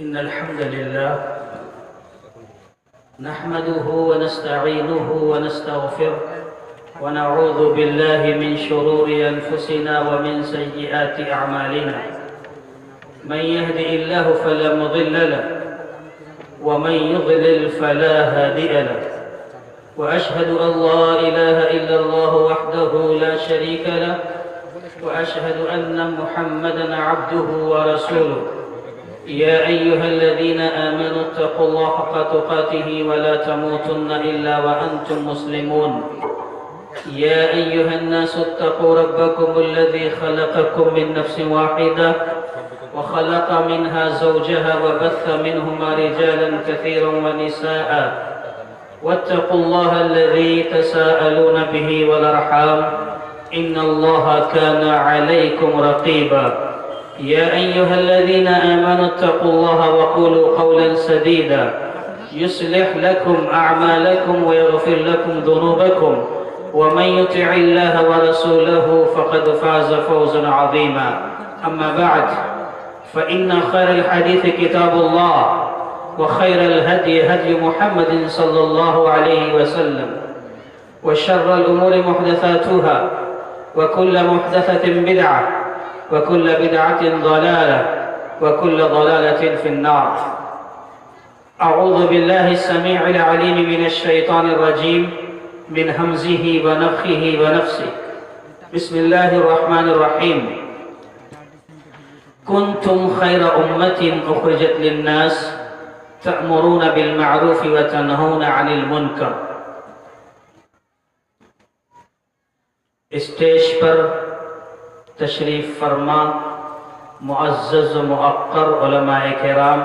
إن الحمد لله نحمده ونستعينه ونستغفره ونعوذ بالله من شرور أنفسنا ومن سيئات أعمالنا. من يهدئ الله فلا مضل له ومن يضلل فلا هادئ له، وأشهد أن لا إله إلا الله وحده لا شريك له، وأشهد أن محمدًا عبده ورسوله. يا أيها الذين آمنوا اتقوا الله حق تقاته ولا تموتن إلا وأنتم مسلمون. يا أيها الناس اتقوا ربكم الذي خلقكم من نفس واحدة وخلق منها زوجها وبث منهما رجالا كثيرا ونساء، واتقوا الله الذي تساءلون به والأرحام إن الله كان عليكم رقيبا. يا أيها الذين آمنوا اتقوا الله وقولوا قولا سديدا يصلح لكم أعمالكم ويغفر لكم ذنوبكم، ومن يطع الله ورسوله فقد فاز فوزا عظيما. أما بعد، فإن خير الحديث كتاب الله، وخير الهدي هدي محمد صلى الله عليه وسلم، وشر الأمور محدثاتها، وكل محدثة بدعة، وكل بدعة ضلالة، وكل ضلالة في النار. أعوذ بالله السميع العليم من الشيطان الرجيم من همزه ونفخه ونفسه. بسم الله الرحمن الرحيم. كنتم خير أمة أخرجت للناس تأمرون بالمعروف وتنهون عن المنكر. اسٹیج پر تشریف فرما معزز و موقر علماء کرام،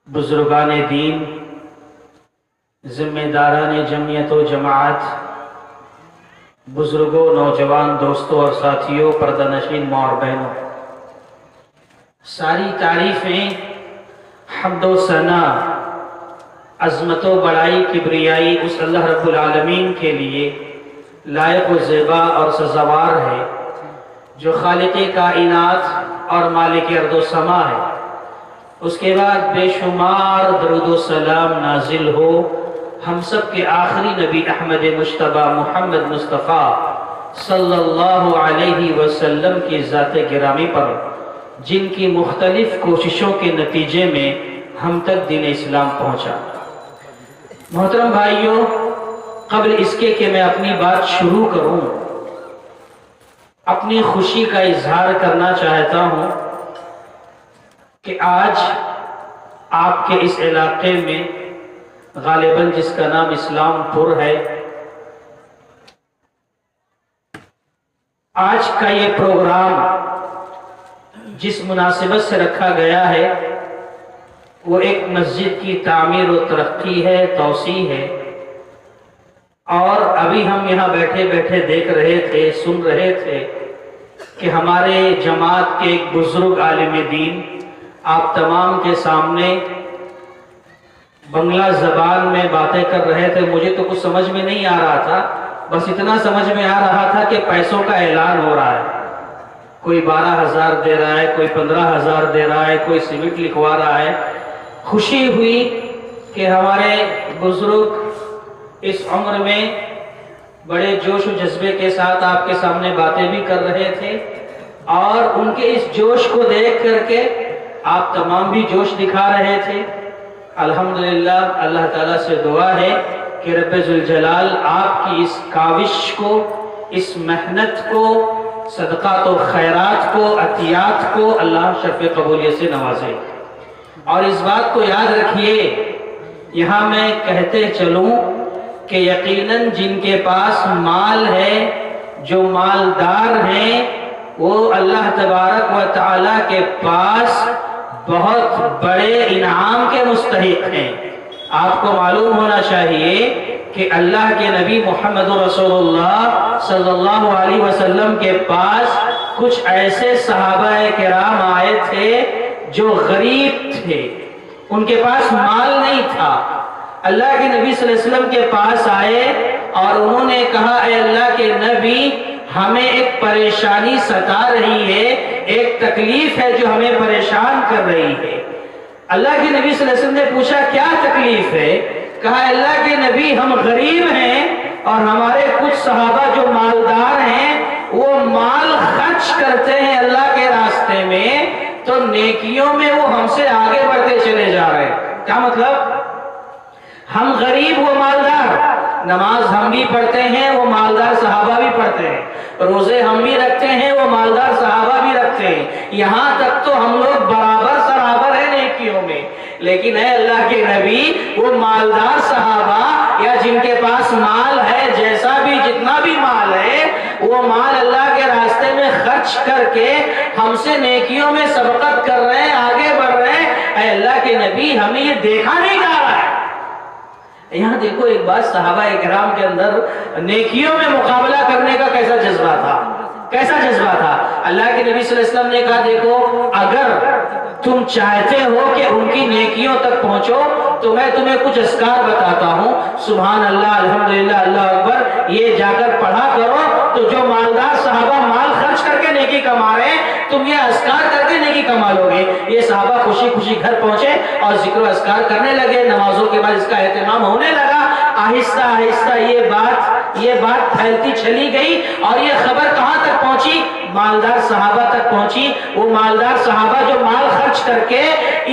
بزرگان دین، ذمہ داران جمعیت و جماعت، بزرگوں، نوجوان دوستوں اور ساتھیوں، پردہ نشین ماں اور بہنوں، ساری تعریفیں، حمد و ثنا، عظمت و بڑائی، کبریائی اس اللہ رب العالمین کے لیے لائق و زیبا اور سزاوار ہے جو خالق کائنات اور مالک ارض و سما ہے۔ اس کے بعد بے شمار درود و سلام نازل ہو ہم سب کے آخری نبی احمد مجتبی محمد مصطفیٰ صلی اللہ علیہ وسلم کی ذات گرامی پر، جن کی مختلف کوششوں کے نتیجے میں ہم تک دین اسلام پہنچا۔ محترم بھائیوں، قبل اس کے کہ میں اپنی بات شروع کروں، اپنی خوشی کا اظہار کرنا چاہتا ہوں کہ آج آپ کے اس علاقے میں، غالباً جس کا نام اسلام پور ہے، آج کا یہ پروگرام جس مناسبت سے رکھا گیا ہے وہ ایک مسجد کی تعمیر و ترقی ہے، توسیع ہے۔ اور ابھی ہم یہاں بیٹھے بیٹھے دیکھ رہے تھے، سن رہے تھے کہ ہمارے جماعت کے ایک بزرگ عالم دین آپ تمام کے سامنے بنگلہ زبان میں باتیں کر رہے تھے۔ مجھے تو کچھ سمجھ میں نہیں آ رہا تھا، بس اتنا سمجھ میں آ رہا تھا کہ پیسوں کا اعلان ہو رہا ہے، کوئی 12,000 دے رہا ہے، کوئی 15,000 دے رہا ہے، کوئی سیمنٹ لکھوا رہا ہے۔ خوشی ہوئی کہ ہمارے بزرگ اس عمر میں بڑے جوش و جذبے کے ساتھ آپ کے سامنے باتیں بھی کر رہے تھے، اور ان کے اس جوش کو دیکھ کر کے آپ تمام بھی جوش دکھا رہے تھے۔ الحمدللہ، اللہ تعالیٰ سے دعا ہے کہ رب ذوالجلال آپ کی اس کاوش کو، اس محنت کو، صدقات و خیرات کو، عطیات کو اللہ شرف قبولیت سے نوازے۔ اور اس بات کو یاد رکھیے، یہاں میں کہتے چلوں کہ یقیناً جن کے پاس مال ہے، جو مالدار ہیں، وہ اللہ تبارک و تعالیٰ کے پاس بہت بڑے انعام کے مستحق ہیں۔ آپ کو معلوم ہونا چاہیے کہ اللہ کے نبی محمد رسول اللہ صلی اللہ علیہ وسلم کے پاس کچھ ایسے صحابہ کرام آئے تھے جو غریب تھے، ان کے پاس مال نہیں تھا۔ اللہ کے نبی صلی اللہ علیہ وسلم کے پاس آئے اور انہوں نے کہا، اے اللہ کے نبی، ہمیں ایک پریشانی ستا رہی ہے، ایک تکلیف ہے جو ہمیں پریشان کر رہی ہے۔ اللہ کے نبی صلی اللہ علیہ وسلم نے پوچھا کیا تکلیف ہے؟ کہا اللہ کے نبی ہم غریب ہیں اور ہمارے کچھ صحابہ جو مالدار ہیں وہ مال خرچ کرتے ہیں اللہ کے راستے میں، تو نیکیوں میں وہ ہم سے آگے بڑھتے چلے جا رہے ہیں۔ کیا مطلب؟ ہم غریب وہ مالدار، نماز ہم بھی پڑھتے ہیں وہ مالدار صحابہ بھی پڑھتے ہیں، روزے ہم بھی رکھتے ہیں وہ مالدار صحابہ بھی رکھتے ہیں، یہاں تک تو ہم لوگ برابر سرابر ہیں نیکیوں میں، لیکن اے اللہ کے نبی وہ مالدار صحابہ یا جن کے پاس مال ہے، جیسا بھی جتنا بھی مال ہے وہ مال اللہ کے راستے میں خرچ کر کے ہم سے نیکیوں میں سبقت کر رہے ہیں، آگے بڑھ رہے ہیں، اے اللہ کے نبی ہمیں یہ دیکھا نہیں جا رہا ہے۔ یہاں دیکھو ایک بات، صحابہ اکرام کے اندر نیکیوں میں مقابلہ کرنے کا کیسا جذبہ تھا، کیسا جذبہ تھا۔ اللہ کے نبی صلی اللہ علیہ وسلم نے کہا دیکھو اگر تم چاہتے ہو کہ ان کی نیکیوں تک پہنچو تو میں تمہیں کچھ اذکار بتاتا ہوں، سبحان اللہ، الحمدللہ، اللہ اکبر، یہ جا کر پڑھا کرو تو جو مالدار صحابہ مال خرچ کر کے نیکی کما رہے ہیں تم یہ اذکار کر کے نیکی کما لو گے۔ یہ صحابہ خوشی خوشی گھر پہنچے اور ذکر و اذکار کرنے لگے، نمازوں کے بعد اس کا اہتمام ہونے لگا۔ آہستہ آہستہ یہ بات پھیلتی چلی گئی اور یہ خبر کہاں تک پہنچی؟ مالدار صحابہ تک پہنچی۔ وہ مالدار صحابہ جو مال خرچ کر کے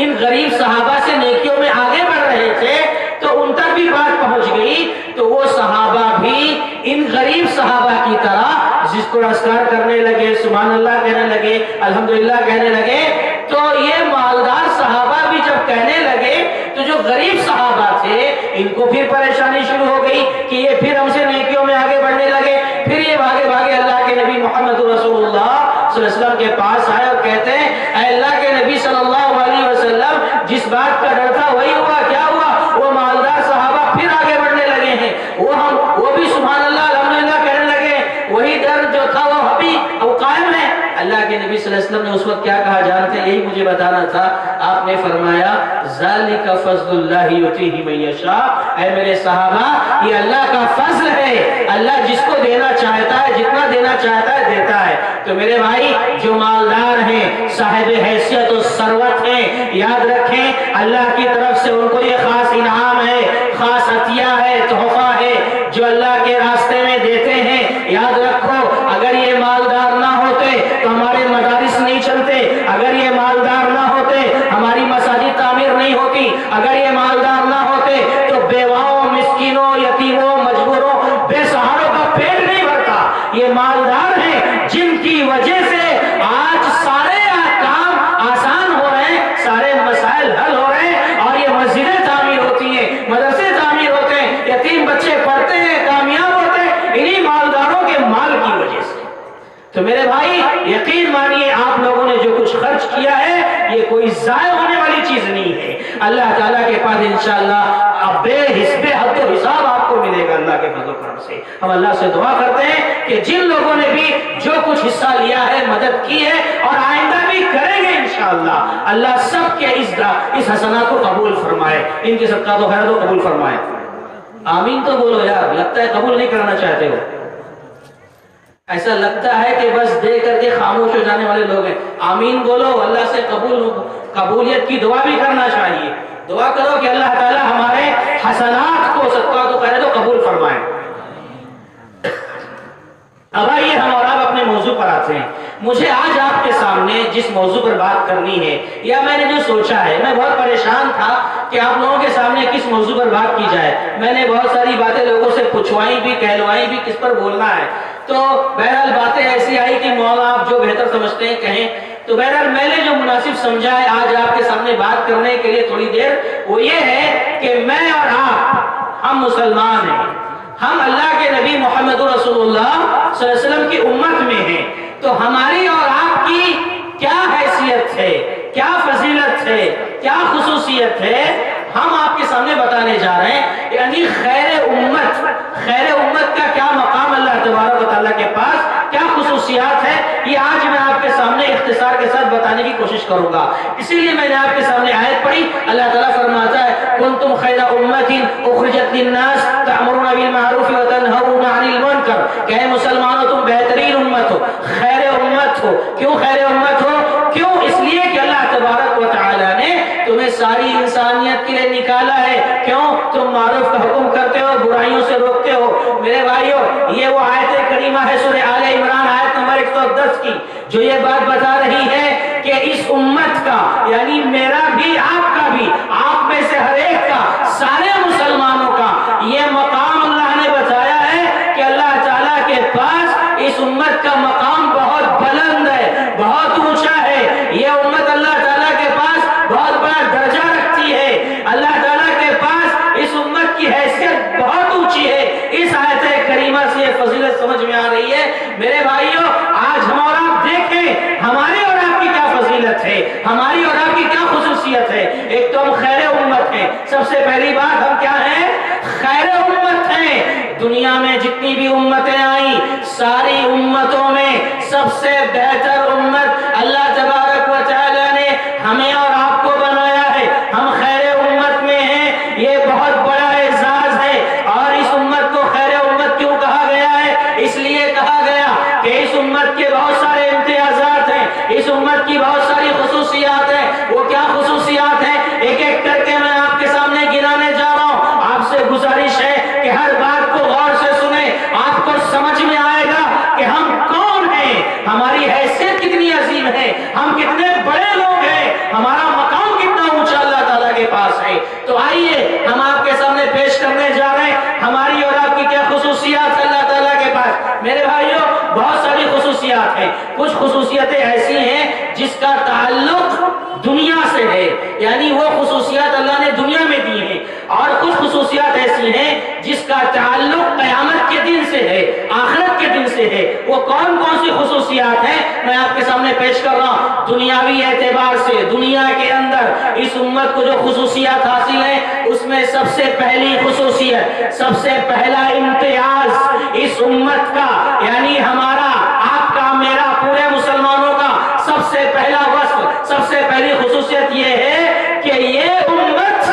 ان غریب صحابہ سے نیکیوں میں آگے بڑھ رہے تھے تو ان تک بھی بات پہنچ گئی، تو وہ صحابہ بھی ان غریب صحابہ کی طرح ذکر و اذکار کرنے لگے، سبحان اللہ کہنے لگے، الحمدللہ کہنے لگے۔ تو یہ مالدار صحابہ بھی جب کہنے لگے تو جو غریب صحابہ تھے ان کو پھر پریشانی شروع ہو گئی کہ یہ پھر ہم سے نیکیوں میں آگے بڑھنے لگے۔ پھر یہ بھاگے بھاگے اللہ کے نبی محمد رسول اللہ صلی اللہ علیہ وسلم کے پاس آئے اور کہتے ہیں اے اللہ کے نبی صلی اللہ علیہ وسلم، جس بات کا ڈر تھا وہی ہوا۔ کیا ہوا؟ وہ مالدار صحابہ پھر آگے بڑھنے لگے ہیں، وہ بھی سبحان اللہ الحمدللہ کہنے لگے، وہی ڈر جو تھا وہ ابھی وہ قائم ہے۔ اللہ کے نبی صلی اللہ علیہ وسلم نے اس وقت کیا کہا جانتے ہیں؟ یہی مجھے بتانا تھا۔ آپ نے فرمایا ذالک فضل اللہ یؤتیہ من یشاء، اے میرے صحابہ یہ اللہ کا فضل ہے، اللہ جس کو دینا چاہتا ہے، جتنا دینا چاہتا ہے دیتا ہے۔ تو میرے بھائی جو مالدار ہیں، صاحب حیثیت و ثروت ہیں، یاد رکھیں اللہ کی طرف سے ان کو یہ خاص انعام ہے، خاص عطیہ ہے، تحفہ ہے جو اللہ کے راستے میں دیتے ہیں۔ یاد رکھو اگر یہ مالدار نہ ہوتے تو ہمارے مدارس نہیں چلتے، اگر یہ مالدار نہ ہوتے ہماری مساجد تعمیر نہیں ہوتی، اگر یہ مالدار نہ ہوتے تو بیواؤں، مسکینوں، یتیموں، مجبوروں، بے سہاروں کا پیٹ نہیں بھرتا۔ یہ مالدار ہیں جن کی وجہ سے آج سارے کام آسان ہو رہے ہیں، سارے مسائل حل ہو رہے ہیں اور یہ مسجدیں تعمیر ہوتی ہیں، مدرسے تعمیر ہوتے ہیں، یتیم بچے پڑھتے ہیں، کامیاب ہوتے ہیں انہی مالداروں کے مال کی وجہ سے۔ تو میرے بھائی یقین مانیے آپ لوگوں نے جو کچھ خرچ کیا ہے یہ کوئی ضائع ہونے والی چیز نہیں ہے۔ اللہ تعالیٰ کے پاس انشاءاللہ بے حد و حساب آپ کو ملے گا اللہ کے فضل و کرم سے۔ ہم اللہ سے دعا کرتے ہیں کہ جن لوگوں نے بھی جو کچھ حصہ لیا ہے، مدد کی ہے اور آئندہ بھی کریں گے انشاءاللہ، اللہ سب کے اس حسنات کو قبول فرمائے، ان کے صدقات و خیرات کو قبول فرمائے۔ آمین تو بولو یار، لگتا ہے قبول نہیں کرنا چاہتے ہو، ایسا لگتا ہے کہ بس دے کر کے خاموش ہو جانے والے لوگ ہیں۔ آمین بولو، اللہ سے قبولیت کی دعا بھی کرنا چاہیے۔ دعا کرو کہ اللہ تعالیٰ ہمارے حسنات کو، صدقات و خیرات کو قبول فرمائے۔ اب آئیے ہم اور آپ اپنے موضوع پر آتے ہیں۔ مجھے آج آپ کے سامنے جس موضوع پر بات کرنی ہے یا میں نے جو سوچا ہے، میں بہت پریشان تھا کہ آپ لوگوں کے سامنے کس موضوع پر بات کی جائے۔ میں نے بہت ساری باتیں لوگوں سے پوچھوائی بھی، کہلوائی بھی، کس پر بولنا ہے۔ تو بہرحال باتیں ایسی آئی کہ مولا آپ جو بہتر سمجھتے ہیں کہیں۔ تو بہرحال میں نے جو مناسب سمجھا ہے آج آپ کے سامنے بات کرنے کے لیے تھوڑی دیر، وہ یہ ہے کہ میں اور آپ ہم مسلمان ہیں، ہم اللہ کے نبی محمد رسول اللہ صلی اللہ علیہ وسلم کی امت میں ہیں، تو ہماری اور آپ کی کیا حیثیت ہے، کیا فضیلت ہے، کیا خصوصیت ہے، ہم آپ کے سامنے بتانے جا رہے ہیں۔ یعنی خیر امت کا کیا مقام اللہ تبارک و تعالیٰ کے پاس، کیا خصوصیات ہے، یہ آج میں آپ کے سامنے اختصار کے ساتھ بتانے کی کوشش کروں گا۔ اسی لیے میں نے آپ کے سامنے آیت پڑھی، اللہ تعالیٰ فرماتا ہے کنتم خیر امت اخرجت للناس تأمرون بالمعروف وتنہون عن المنکر، کہ اے مسلمانوں تم بہترین امت ہو، خیر امت ہو۔ کیوں خیر امت ہو؟ کیوں؟ اس لیے کہ اللہ تبارک و تعالی نے تمہیں ساری انسانیت کے لیے نکالا ہے۔ کیوں؟ تم معروف کا حکم کرتے ہو، برائیوں سے روکتے ہو۔ میرے بھائیو، یہ وہ آیت کریمہ ہے سورہ آل عمران آیت نمبر 110 کی، جو یہ بات بتا رہی ہے کہ اس امت کا، یعنی میرا بھی، آپ کا بھی، آپ میں سے ہر ایک کا، سارے مسلمانوں کا یہ مقام اللہ نے بتایا ہے کہ اللہ تعالیٰ کے پاس اس امت کا مقام بہت بلند ہے، بہت اونچا ہے۔ یہ امت اللہ تعالیٰ کے پاس بہت بڑا درجہ رکھتی ہے، اللہ تعالیٰ کے پاس اس امت کی حیثیت بہت اونچی ہے۔ اس آیت کریمہ سے یہ فضیلت سمجھ میں آ رہی ہے۔ میرے بھائیوں، آج ہم اور آپ دیکھیں ہماری اور آپ کی کیا فضیلت ہے، ہماری اور آپ کی کیا خصوصیت ہے۔ ایک تو ہم خیر امت ہیں، سب سے پہلی بات ہم کیا ہیں؟ خیر امت ہیں۔ دنیا میں جتنی بھی امتیں آئیں، ساری امتوں میں سب سے بہتر امت اللہ تبارک و تعالی نے ہمیں اور آپ کو بنایا ہے۔ ہم خیر امت میں ہیں، یہ بہت بڑا اعزاز ہے۔ اور اس امت کو خیر امت کیوں کہا گیا ہے؟ اس لیے کہا گیا کہ اس امت کے بہت سارے امتیازات ہیں، اس امت کی بہت ساری خصوصیات ہیں۔ وہ کیا خصوصیات ہیں؟ ایک ایک کر کے میں آپ کے سامنے گنانے جا رہا ہوں۔ آپ سے گزارش ہے کہ ہر بات کو غور سے سنیں، آپ کو سمجھ میں آئے گا کہ ہم کون ہیں، ہماری حیثیت کتنی عظیم ہے، ہم کتنے بڑے لوگ ہیں، ہمارا مقام کتنا اونچا اللہ تعالیٰ کے پاس ہے۔ تو آئیے ہم آپ کے سامنے پیش کرنے جا رہے ہیں ہماری اور آپ کی کیا خصوصیات ہے اللہ تعالیٰ کے پاس۔ میرے بھائیوں، بہت ساری خصوصیات ہیں۔ کچھ خصوصیتیں ایسی ہیں جس کا تعلق دنیا سے ہے، یعنی وہ خصوصیات اللہ نے دنیا میں دی ہیں، اور کچھ خصوصیات ایسی ہیں جس کا تعلق قیامت کے دن سے ہے، آخرت کے دن سے ہے۔ وہ کون کون سی خصوصیات ہیں میں آپ کے سامنے پیش کر رہا ہوں۔ دنیاوی اعتبار سے دنیا کے اندر اس امت کو جو خصوصیات حاصل ہیں، اس میں سب سے پہلی خصوصیت، سب سے پہلا امتیاز اس امت کا، یعنی ہمارا، آپ کا، میرا، پورے مسلمانوں کا سب سے پہلا وصف، سب سے پہلی خصوصیت یہ ہے کہ یہ امت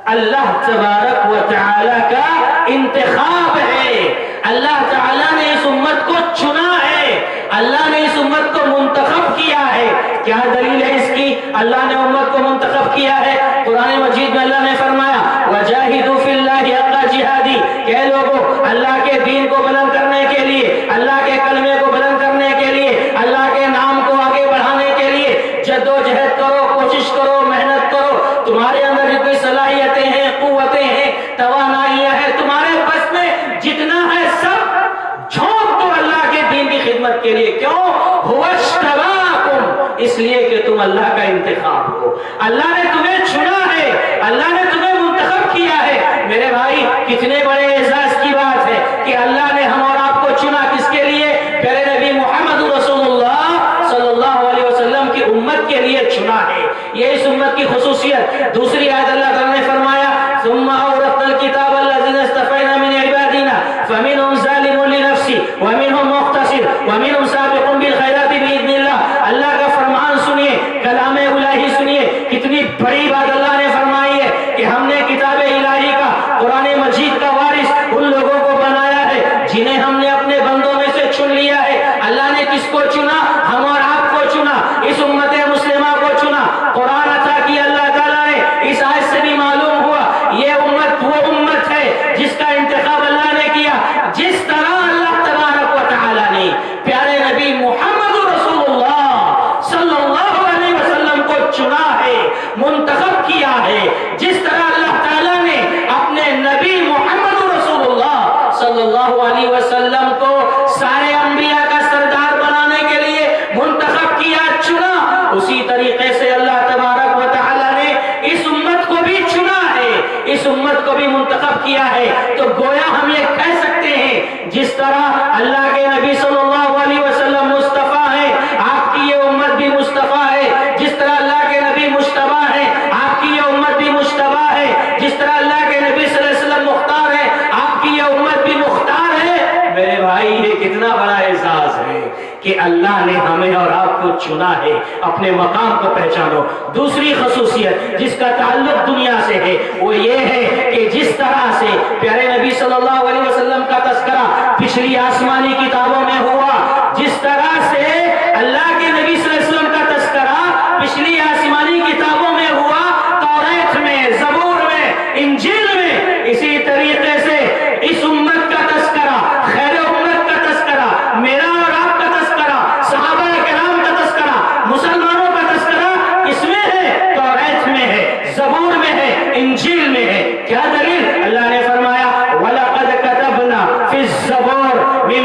اللہ تبارک و تعالی کا انتخاب ہے۔ اللہ تعالیٰ نے اس امت کو چنا ہے، اللہ نے اس امت کو منتخب کیا ہے۔ کیا دلیل ہے اس کی؟ اللہ نے امت کو منتخب کیا ہے۔ قرآن مجید میں اللہ نے فرمایا وَجَاهِدُوا فِي اللَّهِ حَقَّ جِهَادِهِ، کہ لوگوں اللہ کے دین کو بلند کرنے کے لیے، اللہ کے کلمے کو بلند کرنے کے لیے، اللہ کے نام کو آگے بڑھانے کے لیے جدوجہد کرو، کوشش کرو، محنت کرو۔ تمہارے اندر جتنی صلاحیتیں ہیں، قوتیں ہیں، توانائیاں ہیں، تمہارے بس میں جتنا ہے سب جھونک دو اللہ کے دین کی خدمت کے لیے۔ کیوں؟ هُوَ اجْتَبَاكُمْ، اس لیے کہ تم اللہ کا انتخاب ہو، اللہ نے تمہیں چنا ہے، اللہ نے تمہیں منتخب کیا ہے۔ میرے بھائی، کتنے بڑے اعزاز کی بات ہے کہ اللہ نے ہم اور آپ کو چنا، کس کے لیے؟ پیارے نبی محمد رسول اللہ صلی اللہ علیہ وسلم کی امت کے لیے چنا ہے۔ یہ اس امت کی خصوصیت۔ دوسری آیت اللہ تعالیٰ نے فرمایا ثم اورثنا الكتاب الذين اصطفينا من عبادنا فمنهم ظالم لنفسه ومنهم مقتصد ومنهم سابق بالخيرات باذن الله۔ اللہ کا فرمان سنیے، کلام الہی سنیے، کتنی بڑی بات اللہ نے فرمائی ہے کہ ہم نے کتاب الہی کا، قرآن مجید کا وارث ان لوگوں کو بنایا ہے جنہیں ہم نے اپنے بندوں میں سے چن لیا ہے۔ اللہ نے کس کو چنا؟ ہم اور آپ کو چنا، اس امت مسلمہ کو چنا۔ قرآن عطا کیا اللہ تعالیٰ نے۔ اس آیت سے بھی معلوم ہوا یہ امت وہ امت ہے جس کا انتخاب اللہ نے کیا۔ جس طرح اللہ تبارک و تعالیٰ نے پیارے نبی محمد رسول اللہ صلی اللہ علیہ وسلم کو چنا ہے، منتخب کیا ہے، جس طرح اللہ تعالیٰ نے اپنے نبی محمد رسول اللہ صلی اللہ علیہ وسلم کو سارے انبیاء کا سردار بنانے کے لیے منتخب کیا، چنا، اسی طریقے سے اللہ تبارک و تعالیٰ نے اس امت کو بھی چنا ہے، اس امت کو بھی منتخب کیا ہے۔ تو گویا ہم یہ کہہ سکتے ہیں جس طرح اللہ کے نبی صلی اللہ علیہ وسلم مصطفیٰ ہے، آپ کی یہ امت بھی مصطفیٰ ہے۔ جس طرح اللہ کے نبی مجتبیٰ ہے، آپ کی یہ امت بھی مجتبیٰ ہے۔ جس طرح اللہ کے نبی صلی اللہ علیہ وسلم مختار ہے، آپ کی یہ امت بھی مختار ہے۔ میرے بھائی، یہ کتنا بڑا اعزاز ہے کہ اللہ نے ہمیں اور آپ کو چنا ہے۔ اپنے مقام کو پہچانو۔ دوسری خصوصیت جس کا تعلق دنیا سے ہے وہ یہ ہے کہ جس طرح سے پیارے نبی صلی اللہ علیہ وسلم کا تذکرہ پچھلی آسمانی کتابوں میں ہوا،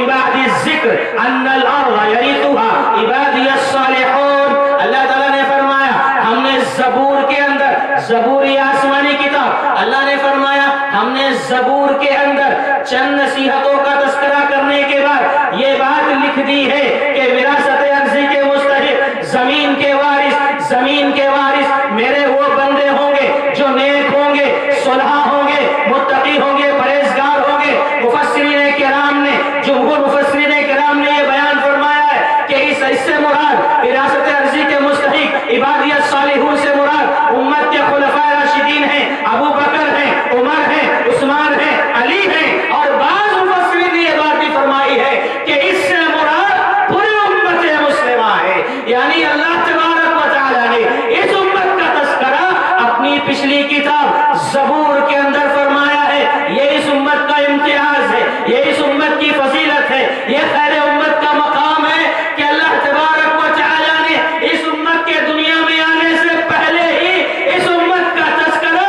من بعد الذکر ان الارض یرثها عبادی الصالحون. اللہ تعالیٰ نے فرمایا ہم نے زبور کے اندر، زبور یہ آسمانی کتاب، اللہ نے فرمایا ہم نے زبور کے اندر چند نصیحتوں کا تذکرہ کرنے کے بعد یہ بات لکھ دی ہے کہ وراثت ارضی کے مستحق، زمین کے وارث، زمین کے وارث میرے وہ بندے ہوں گے جو نیک ہوں گے، صلحاء ہوں گے، متقی ہوں گے، پرہیزگار ہوں گے. مفسرین کرام نے، جمہور مفسرین کرام نے یہ بیان فرمایا ہے کہ اس سے مراد وراثت ارضی کے مستحق عبادی الصالحون سے مراد امت کے خلفاء راشدین ہیں، ابو بکر ہیں، عمر ہیں، عثمان ہیں، علی ہیں. اور بعض مفسرین نے یہ بات بھی فرمائی ہے کہ اس سے مراد پوری امت مسلمہ ہے. یعنی اللہ تبارک و تعالیٰ نے اس امت کا تذکرہ اپنی پچھلی کتاب زبور کے اندر فرمایا ہے. یہ اس امت کا امتیاز ہے، یہ اس امت کی فضیلت ہے، یہ خیر امت کا مقام ہے کہ اللہ تبارک و تعالیٰ نے اس امت کے دنیا میں آنے سے پہلے ہی اس امت کا تذکرہ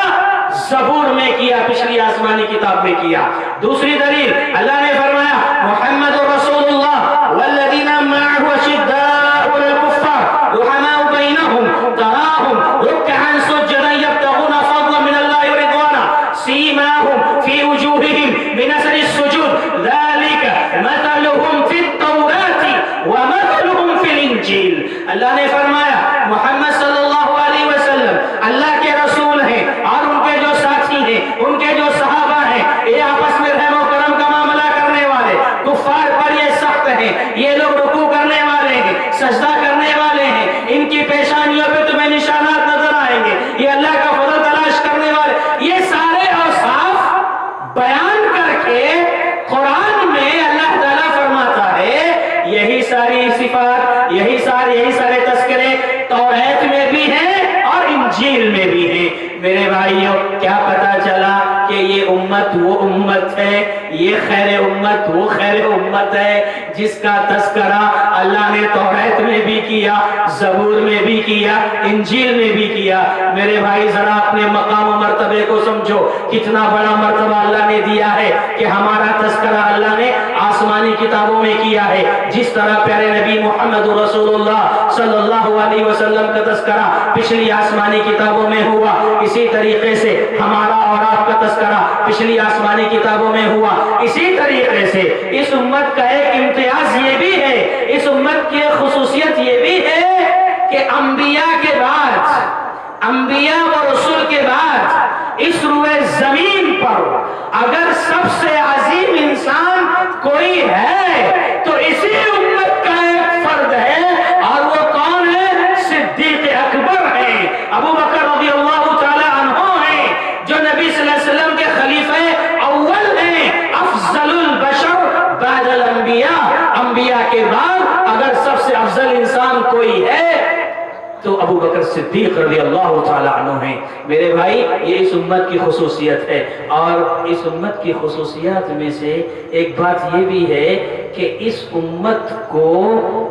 زبور میں کیا، پچھلی آسمانی کتاب میں کیا. دوسری دلیل اللہ نے فرمایا محمد رسول اللہ والذین معه اشداء علی الکفار رحماء بینہم تراہم رکعا سجدا یبتغون فضلا من اللہ ورضوانا سیماہم فی وجوہہم من اثر السجود ذلک مثلہم فی التوراۃ ومثلہم فی الانجیل. اللہ نے فرمایا محمد صلی اللہ علیہ وسلم اللہ کے رسول ہیں اور ان کے جو ساتھی ہیں، ان کے جو صحابہ ہیں، یہ آپس میں رحم و کرم کا معاملہ کرنے والے، کفار پر یہ سخت ہیں، یہ لوگ رکوع کرنے والے ہیں، سجدہ کرنے والے ہیں، ان کی پیشانیوں پہ تمہیں نشانات نظر آئیں گے، یہ اللہ کا فضل تلاش کرنے والے. یہ سارے اوصاف بیان کر کے قرآن میں اللہ تعالیٰ فرماتا ہے یہی ساری صفات، یہی سارے تذکرے توریت میں بھی ہیں اور انجیل میں بھی ہیں. میرے بھائیوں کیا پتا چلا کہ یہ امت وہ امت ہے، یہ خیر امت وہ خیر امت ہے جس کا تذکرہ اللہ نے توریت میں بھی کیا، زبور میں بھی کیا، انجیل میں بھی کیا. میرے بھائی ذرا اپنے مقام و مرتبے کو سمجھو، کتنا بڑا مرتبہ اللہ نے دیا ہے کہ ہمارا تذکرہ اللہ نے آسمانی کتابوں میں کیا ہے. جس طرح پیارے نبی محمد رسول اللہ صلی اللہ علیہ وسلم کا تذکرہ پچھلی آسمانی کتابوں میں ہوا، اسی طریقے سے ہمارا اور آپ کا تذکرہ پچھلی آسمانی کتابوں میں ہوا. اسی طریقے سے اس امت کا ایک امتیاز یہ بھی ہے، اس امت کی خصوصیت یہ بھی ہے کہ انبیاء کے بعد، انبیاء و رسول کے بعد اس روئے زمین پر اگر سب سے عظیم انسان کوئی ہے تو اسی امت کا ایک فرد ہے، اور وہ کون ہے؟ صدیق اکبر ہیں، ابو بکر رضی اللہ تعالی عنہ ہیں، جو نبی صلی اللہ علیہ وسلم کے خلیفہ اول ہیں، افضل البشر بعد الانبیاء. انبیاء کے بعد اگر سب سے افضل انسان کوئی ہے تو ابو بکر صدیق رضی اللہ تعالی عنہ ہیں. میرے بھائی یہ اس امت کی خصوصیت ہے، اور اس امت کی خصوصیات میں سے ایک بات یہ بھی ہے کہ اس امت کو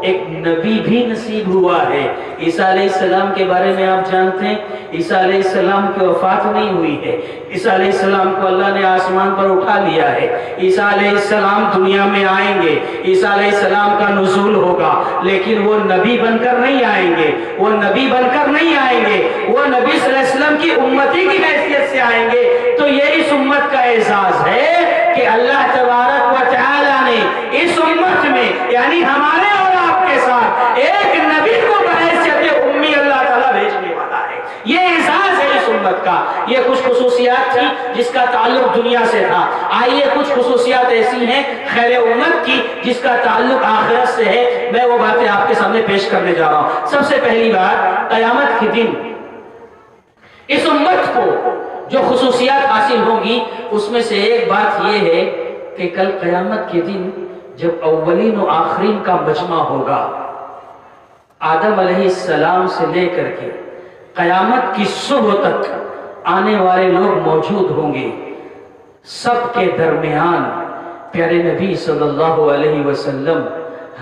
ایک نبی بھی نصیب ہوا ہے. عیسیٰ علیہ السلام کے بارے میں آپ جانتے ہیں، عیسیٰ علیہ السلام کی وفات نہیں ہوئی ہے، عیسیٰ علیہ السلام کو اللہ نے آسمان پر اٹھا لیا ہے. عیسیٰ علیہ السلام دنیا میں آئیں گے، عیسیٰ علیہ السلام کا نزول ہوگا، لیکن وہ نبی بن کر نہیں آئیں گے، وہ نبی بن کر نہیں آئیں گے، وہ نبی صلی اللہ علیہ وسلم کی امتی کی حیثیت سے آئیں گے. تو یہ اس امت کا اعزاز ہے کہ اللہ تبارک و تعالی نے اس امت میں یعنی ہمارے اور آپ کے ساتھ ایک نبی کو بحیثیت امی اللہ تعالیٰ بھیجنے والا ہے. یہ اعزاز ہے اس امت کا. یہ کچھ خصوصیات تھی جس کا تعلق دنیا سے تھا. آئیے کچھ خصوصیات ایسی ہیں خیر امت کی جس کا تعلق آخرت سے ہے، میں وہ باتیں آپ کے سامنے پیش کرنے جا رہا ہوں. سب سے پہلی بات، قیامت کے دن اس امت کو جو خصوصیات حاصل ہوں گی اس میں سے ایک بات یہ ہے کہ کل قیامت کے دن جب اولین و آخرین کا مجمع ہوگا، آدم علیہ السلام سے لے کر کے قیامت کی صبح تک آنے والے لوگ موجود ہوں گے، سب کے درمیان پیارے نبی صلی اللہ علیہ وسلم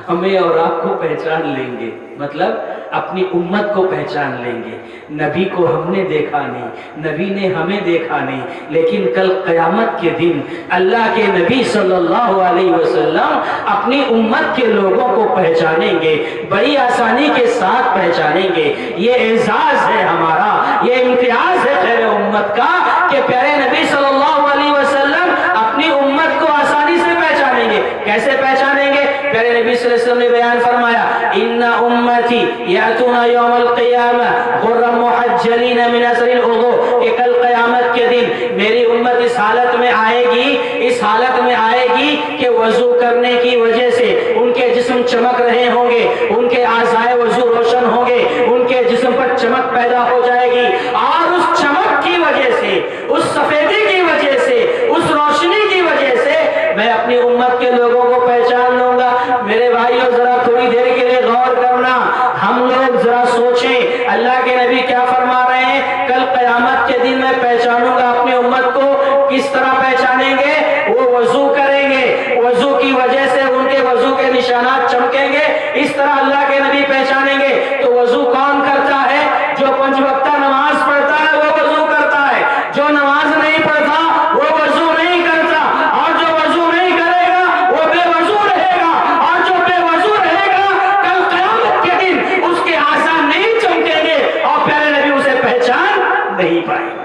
ہمیں اور آپ کو پہچان لیں گے. مطلب اپنی امت کو پہچان لیں گے۔ نبی کو ہم نے دیکھا نہیں، نبی نے ہمیں دیکھا نہیں، لیکن کل قیامت کے دن اللہ کے نبی صلی اللہ علیہ وسلم اپنی امت کے لوگوں کو پہچانیں گے، بڑی آسانی کے ساتھ پہچانیں گے۔ یہ اعزاز ہے ہمارا، یہ امتیاز ہے خیر امت کا کہ پیارے نبی صلی اللہ علیہ وسلم اپنی امت کو آسانی سے پہچانیں گے۔ کیسے پہچانیں گے؟ پیارے نبی صلی اللہ علیہ وسلم نے بیان فرمایا، ان امتی یاتون یوم القیامہ غرا محجلین من اثر الوضوء، کہ کل قیامت کے دن میری امت اس حالت میں آئے گی، اس حالت میں آئے گی کہ وضو کرنے کی وجہ سے ان کے جسم چمک رہے ہوں گے، ان کے اعضائے وضو روشن ہوں گے، ان کے جسم پر چمک پیدا ہو جائے گی، اور اس چمک کی وجہ سے، اس سفیدی کی وجہ سے، اس روشنی کی وجہ سے میں اپنی امت کے لوگوں کو پہچان لوں گا۔ میرے بھائیوں ذرا تھوڑی دیر کے لیے غور کرنا، ہم لوگ ذرا سوچیں اللہ کے نبی کیا فرما رہے ہیں، کل قیامت کے دن میں پہچانوں گا اپنی امت کو۔ کس طرح پہچانیں گے؟ وہ وضو کریں گے، وضو کی وجہ سے ان کے وضو کے نشانات چمکیں گے، اس طرح اللہ کے نبی پہچانیں گے۔ تو وضو کون کرتا ہے؟ جو 5 وقتہ نماز پڑھتا ہے وہ وضو کرتا ہے، جو نماز نہیں پڑھتا وہ وضو نہیں کرتا، اور جو وضو نہیں کرے گا وہ بے وضو رہے گا، اور جو بے وضو رہے گا کل قیامت کے دن اس کے اعضاء نہیں چمکیں گے اور پیارے نبی اسے پہچان نہیں پائیں گے۔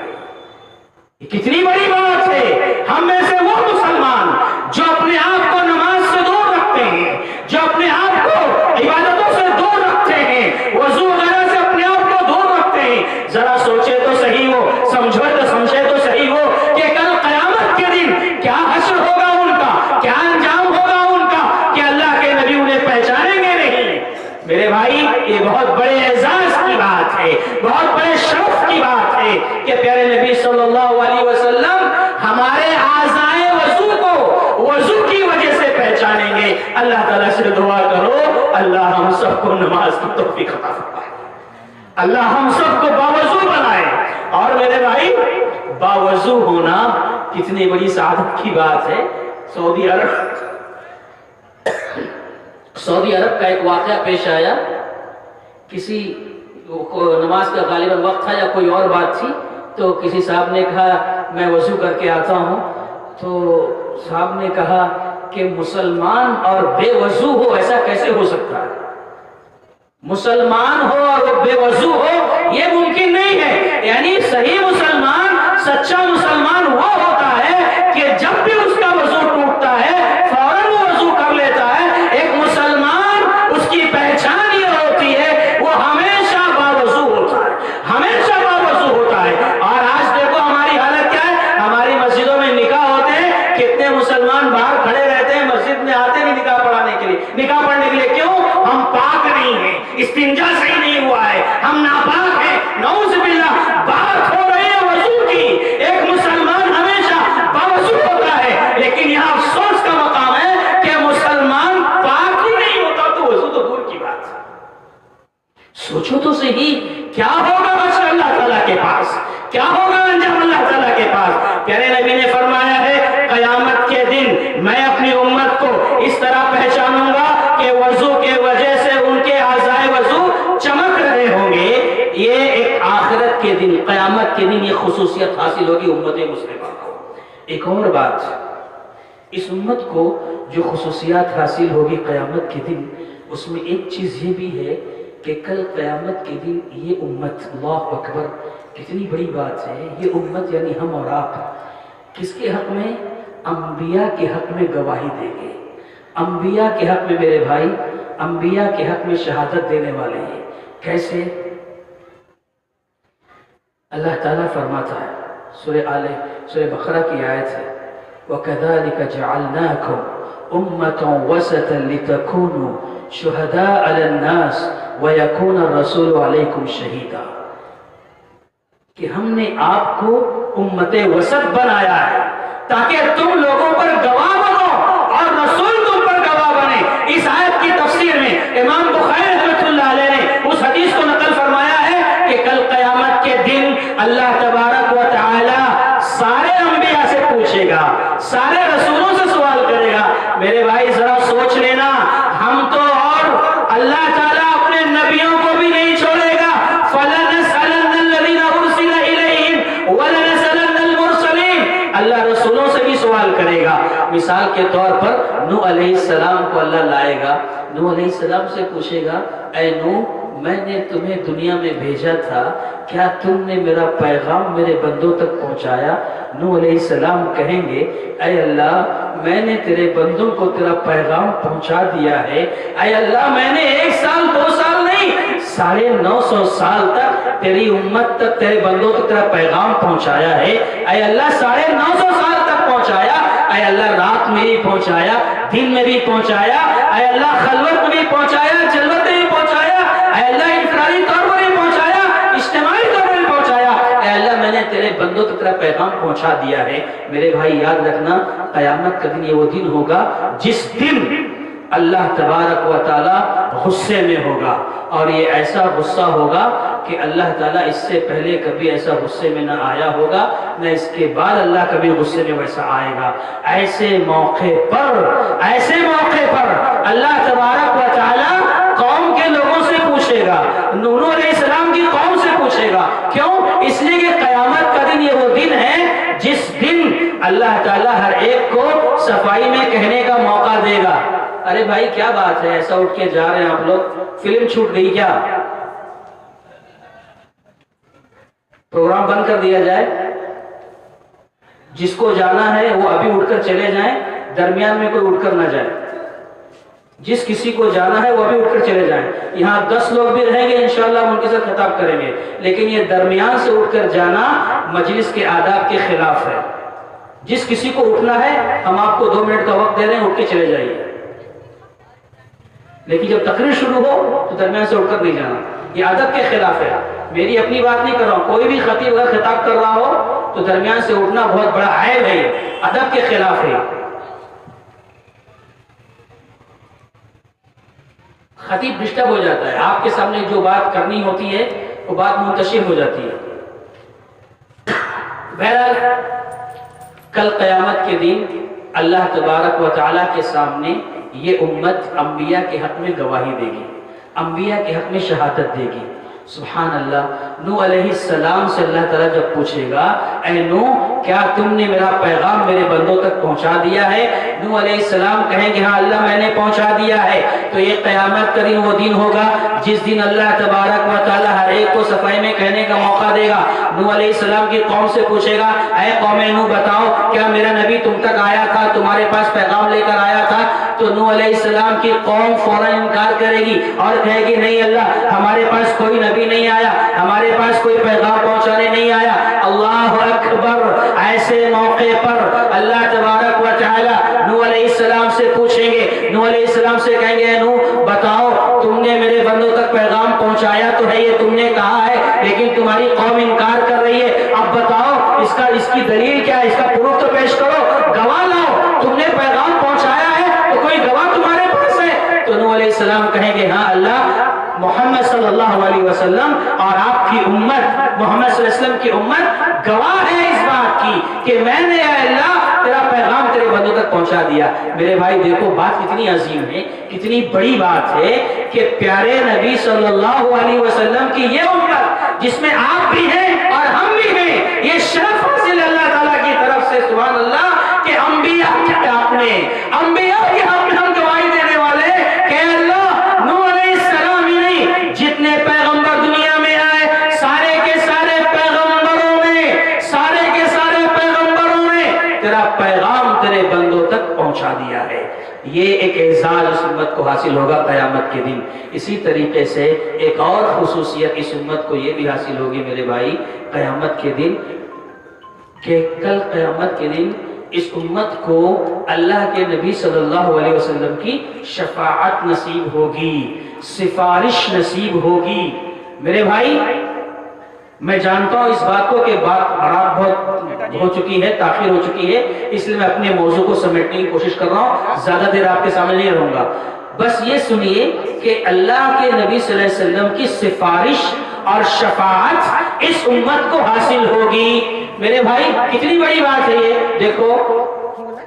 یہ کتنی بڑی بات ہے! ہم میں سے وہ مسلمان جو اپنے آپ کو نماز سے دور رکھتے ہیں، جو اپنے آپ کو عبادتوں سے دور رکھتے ہیں، وضو وغیرہ سے اپنے آپ کو دور رکھتے ہیں، ذرا سوچے تو صحیح ہو، سمجھے تو صحیح ہو کہ کل قیامت کے دن کیا حشر ہوگا ان کا، کیا انجام ہوگا ان کا کہ اللہ کے نبی انہیں پہچانیں گے نہیں۔ میرے بھائی یہ بہت بڑے اعزاز کی بات ہے، بہت بڑے شرف کی بات ہے کہ پیارے نبی صلی اللہ علیہ وسلم ہمارے اعضائے وضو کو وضو کی وجہ سے پہچانیں گے۔ اللہ تعالیٰ سے دعا کرو اللہ ہم سب کو نماز کی توفیق عطا فرمائے، اللہ ہم سب کو باوضو بنائے۔ اور میرے بھائی باوضو ہونا کتنی بڑی سعادت کی بات ہے۔ سعودی عرب کا ایک واقعہ پیش آیا، کسی نماز کا غالباً وقت تھا یا کوئی اور بات تھی، تو کسی صاحب نے کہا میں وضو کر کے آتا ہوں، تو صاحب نے کہا کہ مسلمان اور بے وضو ہو ایسا کیسے ہو سکتا ہے؟ مسلمان ہو اور وہ بے وضو ہو یہ ممکن نہیں ہے۔ یعنی صحیح مسلمان، سچا مسلمان وہ ہوتا ہے کہ جب بھی اس کا وضو ٹوٹتا ہے فوراً وہ وضو کر لیتا ہے۔ ایک مسلمان اس کی پہچان یہ ہوتی ہے وہ ہمیشہ باوضو ہوتا ہے، ہمیشہ باوضو ہوتا ہے۔ اور آج دیکھو ہماری حالت کیا ہے، ہماری مسجدوں میں نکاح ہوتے ہیں، کتنے مسلمان باہر کھڑے رہتے ہیں، مسجد میں آتے نہیں نکاح پڑھانے کے لیے، نکاح پڑھنے کے لیے۔ کیوں؟ ہم پاک نہیں ہیں، استنجا صحیح نہیں ہوا ہے، ہم ناپاک ہیں، نعوذ باللہ۔ بات ہو رہی ہے وضو کی، ایک مسلمان ہمیشہ باوضو ہوتا ہے، لیکن یہاں افسوس کا مقام ہے کہ مسلمان پاک ہی نہیں ہوتا تو وضو تو دور کی بات ہے۔ سوچو تو صحیح کیا ہوگا بچہ اللہ تعالیٰ کے پاس، کیا ہوگا انجام اللہ تعالیٰ کے پاس۔ پیارے نبی نے فرمایا ہے قیامت کے دن میں اپنی امت کو اس طرح پہچانوں گا کہ وضو کے وجہ سے ان کے اعضائے وضو چمک رہے ہوں گے۔ یہ ایک آخرت کے دن، قیامت کے دن یہ خصوصیت حاصل ہوگی امت مسلمہ کو۔ ایک اور بات، اس امت کو جو خصوصیات حاصل ہوگی قیامت کے دن، اس میں ایک چیز یہ بھی ہے کہ کل قیامت کے دن یہ امت، اللہ اکبر کتنی بڑی بات ہے، یہ امت یعنی ہم اور آپ کس کے حق میں؟ انبیاء کے حق میں گواہی دیں گے۔ انبیاء کے حق میں میرے بھائی، انبیاء کے حق میں شہادت دینے والے ہیں۔ کیسے؟ اللہ تعالیٰ فرماتا ہے سورہ بقرہ کی آیت ہے وَكَذَلِكَ جَعَلْنَاكُمْ أُمَّةً وَسَطًا لِتَكُونُوا شُهَدَاءَ عَلَى النَّاسِ وَيَكُونَ الرَّسُولُ عَلَيْكُمْ شَهِيدًا، کہ ہم نے آپ کو امت وسط بنایا ہے تاکہ تم لوگوں پر گواہ بنو اور رسول تم پر گواہ بنے۔ اس آیت کی تفسیر میں امام بخاری رحمۃ اللہ علیہ نے اس حدیث کو نقل فرمایا ہے کہ کل قیامت کے دن اللہ تبارک و تعالی سارے انبیاء سے پوچھے گا، سارے رسولوں سے سوال کرے گا۔ میرے بھائی ذرا سوچ لینا، ہم تو اور اللہ تعالیٰ اپنے نبیوں کو بھی نہیں مثال کے طور پر نوح علیہ السلام کو اللہ لائے گا، نوح علیہ السلام سے پوچھے گا اے نوح میں نے تمہیں دنیا میں بھیجا تھا، کیا تم نے میرا پیغام میرے بندوں تک پہنچایا؟ نوح علیہ السلام کہیں گے اے اللہ میں نے تیرے بندوں کو تیرا پیغام پہنچا دیا ہے، اے اللہ میں نے 1 سال 2 سال نہیں 950 سال تک تیری امت تک تیرے بندوں تک تیرا پیغام پہنچایا ہے، اے اللہ 950 سال تک پہنچایا، اے اللہ رات میں بھی پہنچایا، دن میں بھی پہنچایا، اے اللہ خلوت میں بھی پہنچایا، جلوت میں بھی پہنچایا، اے اللہ انفرادی طور پر بھی پہنچایا، اجتماعی طور پر بھی پہنچایا، اے اللہ میں نے تیرے بندوں تک تیرا پیغام پہنچا دیا ہے۔ میرے بھائی یاد رکھنا قیامت کا دن یہ وہ دن ہوگا جس دن اللہ تبارک و تعالی غصے میں ہوگا، اور یہ ایسا غصہ ہوگا کہ اللہ تعالیٰ اس سے پہلے کبھی ایسا غصے میں نہ آیا ہوگا، نہ اس کے بعد اللہ کبھی غصے میں ویسا آئے گا۔ ایسے موقع پر اللہ تبارک و تعالیٰ قوم کے لوگوں سے پوچھے گا، نوح علیہ السلام کی قوم سے پوچھے گا، کیوں؟ اس لیے کہ قیامت کا دن یہ وہ دن ہے جس دن اللہ تعالیٰ ہر ایک کو صفائی میں کہنے کا موقع دے گا۔ ارے بھائی کیا بات ہے، ایسا اٹھ کے جا رہے ہیں آپ لوگ، فلم چھوٹ گئی کیا؟ پروگرام بند کر دیا جائے؟ جس کو جانا ہے وہ ابھی اٹھ کر چلے جائیں، درمیان میں کوئی اٹھ کر نہ جائے۔ جس کسی کو جانا ہے وہ ابھی اٹھ کر چلے جائیں۔ یہاں 10 لوگ بھی رہیں گے انشاءاللہ ہم ان کے ساتھ خطاب کریں گے، لیکن یہ درمیان سے اٹھ کر جانا مجلس کے آداب کے خلاف ہے۔ جس کسی کو اٹھنا ہے ہم آپ کو 2 منٹ کا وقت دے رہے ہیں، اٹھ کے چلے جائیے، لیکن جب تقریر شروع ہو تو درمیان سے اٹھ کر نہیں جانا، یہ ادب کے خلاف ہے۔ میری اپنی بات نہیں کر رہا ہوں، کوئی بھی خطیب اگر خطاب کر رہا ہو تو درمیان سے اٹھنا بہت بڑا عیب ہے، ادب کے خلاف ہے۔ خطیب ڈسٹرب ہو جاتا ہے، آپ کے سامنے جو بات کرنی ہوتی ہے وہ بات منتشر ہو جاتی ہے۔ بہرحال کل قیامت کے دن اللہ تبارک و تعالیٰ کے سامنے یہ امت انبیاء کے حق میں گواہی دے گی، انبیاء کے حق میں شہادت دے گی۔ سبحان اللہ، نوح علیہ السلام سے اللہ تعالیٰ جب پوچھے گا اے نوح کیا تم نے میرا پیغام میرے بندوں تک پہنچا دیا ہے؟ نوح علیہ السلام کہیں گے ہاں اللہ میں نے پہنچا دیا ہے۔ تو یہ قیامت کا دن وہ دن ہوگا جس دن اللہ تبارک و تعالیٰ ہر ایک کو صفائی میں کہنے کا موقع دے گا۔ نوح علیہ السلام کی قوم سے پوچھے گا اے قوم نوح بتاؤ کیا میرا نبی تم تک آیا تھا، تمہارے پاس پیغام لے کر آیا تھا؟ تو نوح علیہ السلام کی قوم فوراً انکار کرے گی اور کہے گی نہیں اللہ ہمارے پاس کوئی نبی نہیں آیا، ہمارے پاس کوئی پیغام پہنچانے نہیں آیا۔ اللہ اکبر! ایسے موقع پر اللہ تبارک و تعالی نوح علیہ السلام سے پوچھیں گے، نوح علیہ السلام سے کہیں گے اے نوح بتاؤ تم نے میرے بندوں تک پیغام پہنچایا تو ہے، یہ تم نے کہا ہے، لیکن تمہاری قوم انکار کر رہی ہے، اب بتاؤ اس کی دلیل کیا ہے، اس کا پروف تو پیش کرو، گواہ لاؤ، تم نے پیغام پہنچایا ہے تو کوئی گواہ تمہارے پاس ہے؟ تو نوح علیہ السلام کہیں گے ہاں اللہ محمد صلی اللہ علیہ وسلم اور آپ کی امت محمد صلی اللہ علیہ وسلم کی امت گواہ ہے اس بات کی کہ میں نے اے اللہ تیرا پیغام تیرے بندوں تک پہنچا دیا۔ میرے بھائی دیکھو بات کتنی عظیم ہے، کتنی بڑی بات ہے کہ پیارے نبی صلی اللہ علیہ وسلم کی یہ امت جس میں آپ بھی ہیں اور ہم بھی ہیں، یہ شرف حاصل اللہ تعالیٰ کی طرف سے سبحان اللہ کہ انبیاء کے حق میں ہم گواہی دینے والے کہ اللہ نوح علیہ السلام ہی نہیں جتنے پیغمبر دنیا میں آئے سارے کے سارے پیغمبروں نے تیرا پیغام تیرے بندوں تک پہنچا دیا ہے۔ یہ ایک اعزاز اس امت کو حاصل ہوگا قیامت کے دن۔ اسی طریقے سے ایک اور خصوصیت اس امت کو یہ بھی حاصل ہوگی میرے بھائی قیامت کے دن کہ کل قیامت کے دن اس امت کو اللہ کے نبی صلی اللہ علیہ وسلم کی شفاعت نصیب ہوگی، سفارش نصیب ہوگی۔ میرے بھائی میں جانتا ہوں اس بات کو کہ بات بہت ہو چکی ہے، تاخیر ہو چکی ہے، اس لیے میں اپنے موضوع کو سمیٹنے کی کوشش کر رہا ہوں، زیادہ دیر آپ کے سامنے نہیں رہوں گا۔ بس یہ سنیے کہ اللہ کے نبی صلی اللہ علیہ وسلم کی سفارش اور شفاعت اس امت کو حاصل ہوگی۔ میرے بھائی کتنی بڑی بات ہے یہ، دیکھو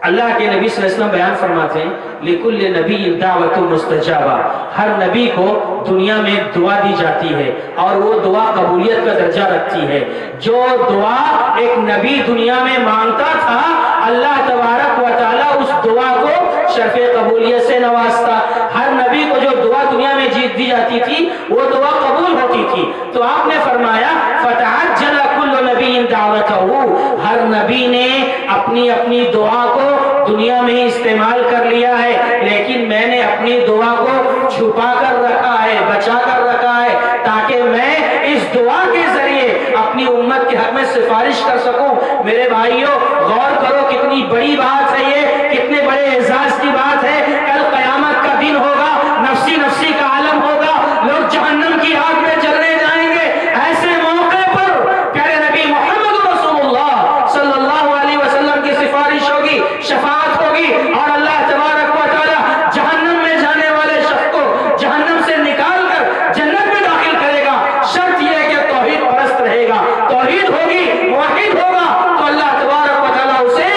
اللہ کے نبی صلی اللہ علیہ وسلم بیان فرماتے ہیں لِكُلِّ نَبِيٍّ دَعْوَةٌ مُسْتَجَابَةٌ، ہر نبی کو دنیا میں دعا دی جاتی ہے اور وہ دعا قبولیت کا درجہ رکھتی ہے۔ جو دعا ایک نبی دنیا میں مانگتا تھا اللہ تبارک و تعالیٰ اس دعا کو شرف قبولیت سے نوازتا۔ ہر نبی کو جو دعا دنیا میں دی جاتی تھی وہ دعا قبول ہوتی تھی۔ تو آپ نے فرمایا فَتَعَجَّلَ كُلُّ نَبِيٍّ دَعْوَتَهُ، ہر نبی نے اپنی اپنی دعا کو دنیا میں استعمال کر لیا ہے، لیکن میں نے اپنی دعا کو چھپا کر رکھا ہے، بچا کر رکھا ہے، تاکہ میں اس دعا کے ذریعے اپنی امت کے حق میں سفارش کر سکوں۔ میرے بھائیوں غور کرو کتنی بڑی بات ہے، یہ کتنے بڑے اعزاز کی بات ہے۔ کل قیامت کا دن ہوگا، نفسی نفسی کا عالم ہوگا، لوگ جہنم کی آگ میں جلنے جائیں گے۔ ایسے موقع پر پیارے نبی محمد رسول اللہ صلی اللہ علیہ وسلم کی سفارش ہوگی، شفاعت ہوگی، اور اللہ تبارک و تعالی جہنم میں جانے والے شخص کو جہنم سے نکال کر جنت میں داخل کرے گا۔ شرط یہ ہے کہ توحید پرست رہے گا، توحید ہوگی، موحد ہوگا، تو اللہ تبارک و تعالی اسے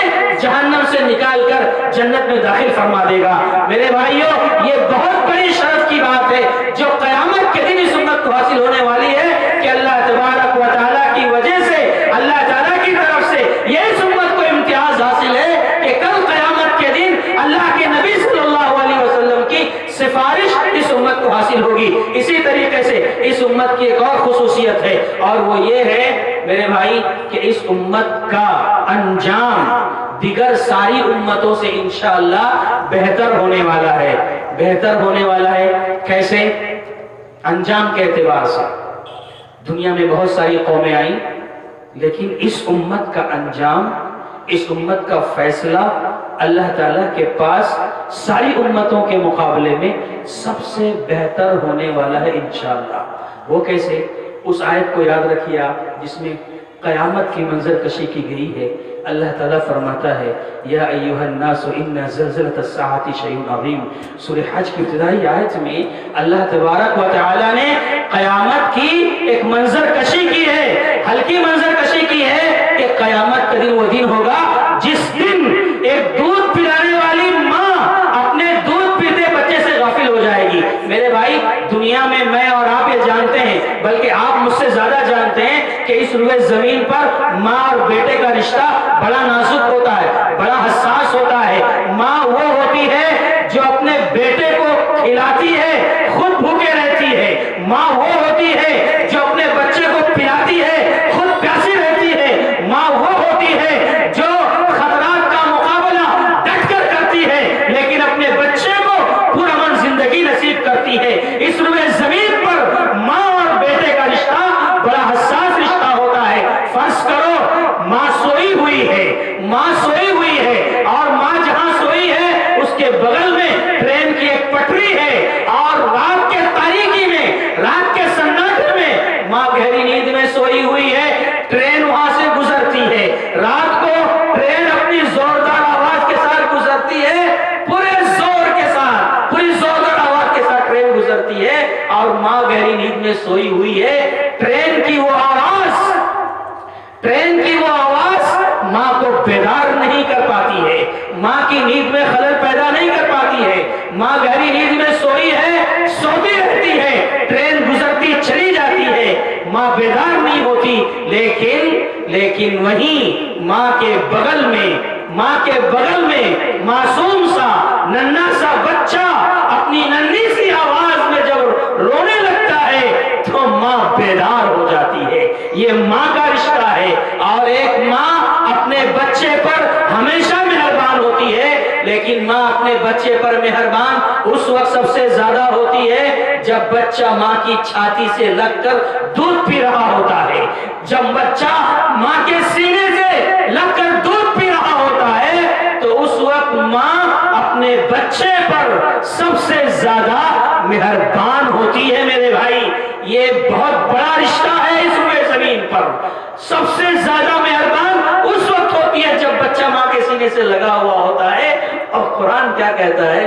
جہنم سے نکال کر جنت میں داخل فرما دے گا۔ میرے بھائیوں یہ بہت بڑی شرف کی بات ہے جو قیامت کے دن اس امت کو حاصل ہونے والی ہے کہ اللہ تبارک و تعالیٰ کی وجہ سے، اللہ تعالیٰ کی طرف سے یہ اس امت کو امتیاز حاصل ہے کہ کل قیامت کے دن اللہ کے نبی صلی اللہ علیہ وسلم کی سفارش اس امت کو حاصل ہوگی۔ اسی طریقے سے اس امت کی ایک اور خصوصیت ہے اور وہ یہ ہے میرے بھائی کہ اس امت کا انجام دیگر ساری امتوں سے انشاءاللہ بہتر ہونے والا ہے۔ بہتر ہونے والا ہے کیسے؟ انجام کے اعتبار سے دنیا میں بہت ساری قومیں آئیں، لیکن اس امت کا انجام، اس امت کا فیصلہ اللہ تعالیٰ کے پاس ساری امتوں کے مقابلے میں سب سے بہتر ہونے والا ہے انشاءاللہ۔ وہ کیسے؟ اس آیت کو یاد رکھیے آپ جس میں قیامت کی منظر کشی کی گئی ہے۔ اللہ تعالیٰ فرماتا ہے یا ایھا الناس ان زلزلۃ الساعۃ شیء عظیم۔ سورہ حج کی ابتدائی آیت میں اللہ تبارک و تعالیٰ نے قیامت کی ایک منظر کشی کی ہے، ہلکی منظر کشی کی ہے کہ قیامت کا دن وہ دن ہوگا جس دن ایک دودھ پلانے والی ماں اپنے دودھ پیتے بچے سے غافل ہو جائے گی۔ میرے بھائی دنیا میں میں اور آپ یہ جانتے ہیں، بلکہ آپ مجھ سے زیادہ جانتے ہیں کہ اس روئے زمین پر ماں اور بیٹے کا رشتہ بڑا نازک ہوتا ہے، بڑا حساس ہوتا ہے۔ ماں وہ ہوتی ہے جو اپنے بیٹے کو کھلاتی ہے، خود بھوکے رہتی ہے۔ ماں وہ ہوتی ہے جو اپنے بچے کو پلاتی ہے، خود پیاسی رہتی ہے۔ ماں وہ ہوتی ہے جو خطرات کا مقابلہ ڈٹ کر کرتی ہے، لیکن اپنے بچے کو پرامن زندگی نصیب کرتی ہے۔ اس روئے زمین پر ماں اور بیٹے کا رشتہ بڑا حساس رشتہ ہوتا ہے۔ فرض کرو ماں سوئی ہوئی ہے، ماں سوئی ہوئی ہے، اور ماں جہاں سوئی ہے اس کے بغل میں ٹرین کی ایک پٹری ہے، اور رات کے تاریکی میں، رات کے سناٹے میں ماں گہری نیند میں سوئی ہوئی ہے۔ ٹرین وہاں سے گزرتی ہے، رات کو ٹرین اپنی زوردار آواز کے ساتھ گزرتی ہے، پورے زور کے ساتھ، پوری زوردار آواز کے ساتھ ٹرین گزرتی ہے، اور ماں گہری نیند میں سوئی ہوئی ہے۔ ٹرین کی وہ آواز، ٹرین کی وہ آواز ماں کو بیدار نہیں کر پاتی ہے، ماں کی نیند میں خلل پیدا نہیں کر پاتی ہے۔ ماں گہری نیند میں سوئی ہے، سوتی رہتی ہے، ٹرین گزرتی چلی جاتی ہے، ماں بیدار نہیں ہوتی۔ لیکن وہیں ماں کے بغل میں معصوم سا ننھا سا بچہ اپنی ننھی سی آواز میں جب رونے لگتا ہے تو ماں بیدار ہو جاتی ہے۔ یہ ماں کا رشتہ ہے، اور ایک ماں اپنے بچے پر ہمیشہ مہربان ہوتی ہے، لیکن ماں اپنے بچے پر مہربان اس وقت سب سے زیادہ ہوتی ہے جب بچہ ماں کی چھاتی سے لگ کر دودھ پی رہا ہوتا ہے۔ جب بچہ ماں کے سینے سے لگ کر دودھ پی رہا ہوتا ہے تو اس وقت ماں اپنے بچے پر سب سے زیادہ مہربان ہوتی ہے۔ میرے بھائی یہ بہت بڑا رشتہ ہے اس روئے زمین پر۔ سب سے زیادہ مہربان اس وقت ہوتی ہے جب بچہ ماں کے سینے سے لگا ہوا ہوتا ہے، اور قرآن کیا کہتا ہے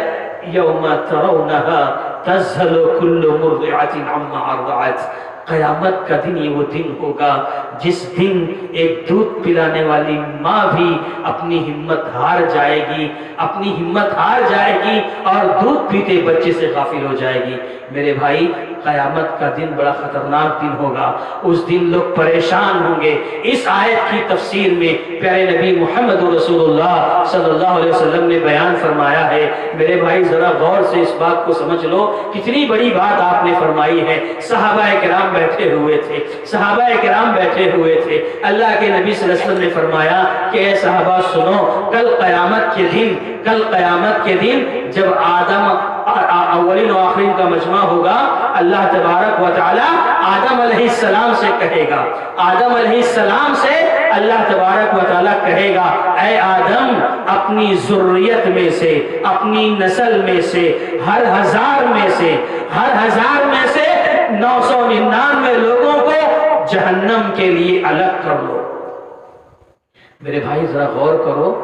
یوم ترونها تذهل كل مرضعة عما ارضعت۔ قیامت کا دن یہ وہ دن ہوگا جس دن ایک دودھ پلانے والی ماں بھی اپنی ہمت ہار جائے گی، اپنی ہمت ہار جائے گی اور دودھ پیتے بچے سے غافل ہو جائے گی۔ میرے بھائی، قیامت کا دن بڑا خطرناک دن ہوگا، اس دن لوگ پریشان ہوں گے۔ اس آیت کی تفسیر میں پیارے نبی محمد رسول اللہ صلی اللہ علیہ وسلم نے بیان فرمایا ہے۔ میرے بھائی ذرا غور سے اس بات کو سمجھ لو، کتنی بڑی بات آپ نے فرمائی ہے۔ صحابہ کرام بیٹھے ہوئے تھے، صحابہ کرام بیٹھے ہوئے تھے، اللہ کے نبی صلی اللہ علیہ وسلم نے فرمایا کہ اے صحابہ سنو، کل قیامت کے دن جب آدم اولین و آخرین کا مجمع ہوگا، اللہ تبارک و تعالی آدم علیہ السلام سے کہے گا، آدم علیہ السلام سے اللہ تبارک و تعالی کہے گا، اے آدم، اپنی ذریت میں سے، اپنی نسل میں سے، ہر ہزار میں سے 999 لوگوں کو جہنم کے لیے الگ کر لو۔ میرے بھائی ذرا غور کرو،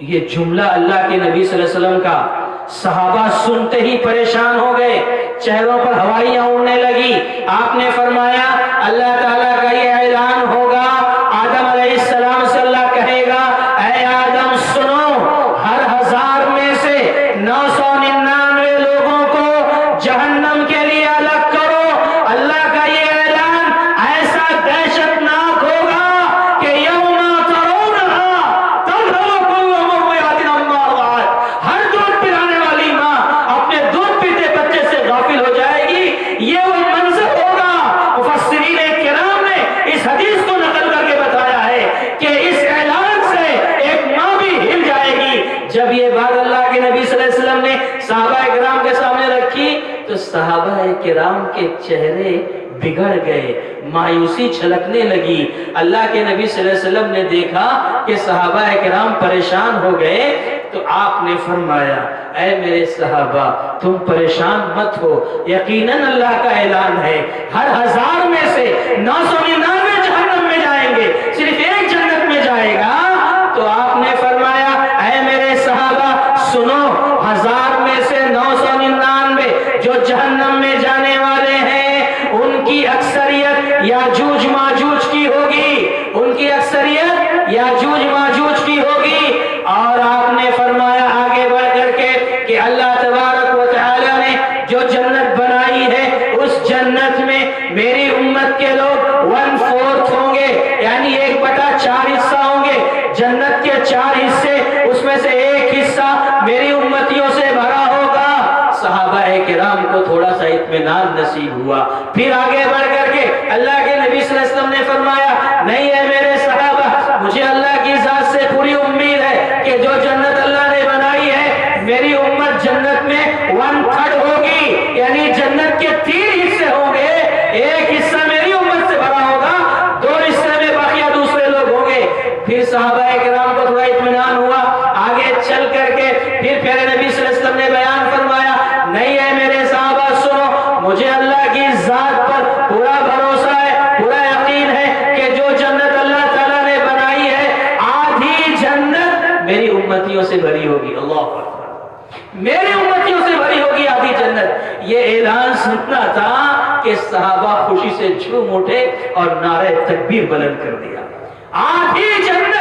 یہ جملہ اللہ کے نبی صلی اللہ علیہ وسلم کا صحابہ سنتے ہی پریشان ہو گئے، چہروں پر ہوائیاں اڑنے لگی۔ آپ نے فرمایا اللہ تعالیٰ کا یہ اعلان ہوگا، آدم علیہ السلام سے اللہ کہے گا، اے آدم سنو، ہر ہزار میں سے 999 لوگوں کو جہنم کے لیے الگ کرو۔ اللہ کا یہ اعلان ایسا دہشت ناک ہوگا کہ یوم ترونہا تذہل کل مرضعۃ عما ارضعت، ہر دودھ پلانے والی ماں اپنے دودھ پیتے بچے سے غافل ہو جائے گی۔ یہ وہ منظر ہوگا۔ مفسرین کرام نے اس حدیث کو نقل کر کے بتایا ہے کہ اس اعلان سے ایک ماں بھی ہل جائے گی۔ جب یہ بات اللہ کے نبی صلی اللہ علیہ وسلم نے صحابہ کرام کے سامنے رکھی تو صحابہ کرام کے چہرے بگڑ گئے، مایوسی چھلکنے لگی۔ اللہ کے نبی صلی اللہ علیہ وسلم نے دیکھا کہ صحابہ کرام پریشان ہو گئے تو آپ نے فرمایا، اے میرے صحابہ تم پریشان مت ہو، یقیناً اللہ کا اعلان ہے ہر ہزار میں سے 999 جہنم میں جائیں گے، صرف ایک جنت میں جائے گا۔ تو آپ نے فرمایا، اے میرے صحابہ سنو، ہزار میں سے 999 جو جہنم میں جانے والے ہیں ان کی اکثریت یاجوج ماجوج کی ہوگی، ان کی اکثریت یاجوج ماجوج کی ہوگی۔ اور آپ نے فرمایا آگے بڑھ کر کے کہ اللہ تبارک و تعالی نے جو جنت بنائی ہے اس جنت میں میری امت کے لوگ 1/4 ہوں گے، یعنی 1/4 حصہ ہوں گے۔ جنت کے 4 حصے، اس میں سے ایک حصہ میری امتیوں سے بھرا ہوگا۔ صحابہ کرام کو تھوڑا سا اطمینان نصیب ہوا۔ پھر آگے بڑھ کر کے اللہ کے نبی صلی اللہ علیہ وسلم نے فرمایا، نہیں ہے میرے صحابہ، مجھے اللہ کی ذات سے پوری امید ہے کہ جو جنت اللہ نے بنائی ہے میری امت جنت میں 1/3 ہوگی، یعنی جنت کے 3 حصے ہوں گے، ایک حصہ میری امت سے بھرا ہوگا، 2 حصے میں باقیہ دوسرے لوگ ہوں گے۔ پھر صحابہ کرام کو تھوڑا اطمینان ہوا۔ آگے چل کر کے پھر پیارے نبی صلی اللہ علیہ وسلم نے بیان فرمایا، نہیں ہے میرے صحابہ سنو، مجھے اللہ کی ذات پر پورا بھروسہ ہے، پورا یقین ہے کہ جو جنت اللہ تعالیٰ نے بنائی ہے آدھی جنت میری امتیوں سے بھری ہوگی۔ اللہ اکبر، میری امتیوں سے بھری ہوگی آدھی جنت۔ یہ اعلان سننا تھا کہ صحابہ خوشی سے جھوم اٹھے اور نعرہ تکبیر بلند کر دیا، آدھی جنت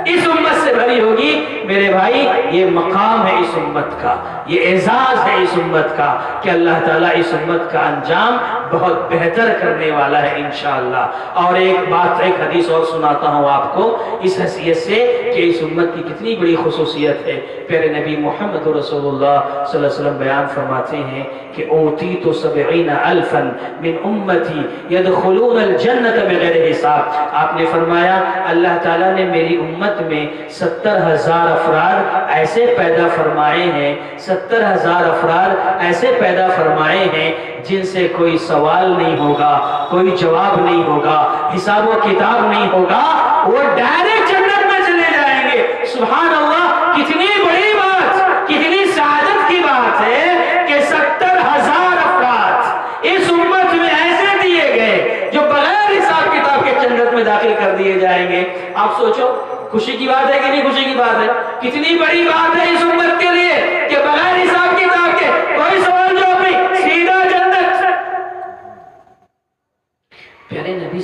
اس امت سے بھری ہوگی۔ میرے بھائی یہ مقام ہے اس امت کا، یہ اعزاز ہے اس امت کا کہ اللہ تعالیٰ اس امت کا انجام بہت بہتر کرنے والا ہے انشاءاللہ۔ اور ایک بات، ایک حدیث اور سناتا ہوں آپ کو اس حیثیت سے کہ اس امت کی کتنی بڑی خصوصیت ہے۔ پیارے نبی محمد رسول اللہ صلی اللہ علیہ وسلم بیان فرماتے ہیں کہ اوتیت 70,000 من امتی یدخلون الجنت بغیر حساب۔ آپ نے فرمایا اللہ تعالیٰ نے میری امت میں 70,000 افراد ایسے پیدا فرمائے ہیں، 70,000 افراد ایسے پیدا فرمائے ہیں جن سے کوئی سوال نہیں ہوگا، کوئی جواب نہیں ہوگا، حساب و کتاب نہیں ہوگا، وہ ڈائریکٹ جنت میں چلے جائیں گے۔ سبحان اللہ، کتنی بڑی بات، کتنی سعادت کی بات ہے کہ 70,000 افراد اس امت میں ایسے دیے گئے جو بغیر حساب کتاب کے جنت میں داخل کر دیے جائیں گے۔ آپ سوچو، خوشی کی بات ہے کہ نہیں خوشی کی بات ہے؟ کتنی بڑی بات ہے اس امت کے لیے کہ بغیر حساب کتاب کے کوئی سوال جواب نہیں، سیدھا جنت۔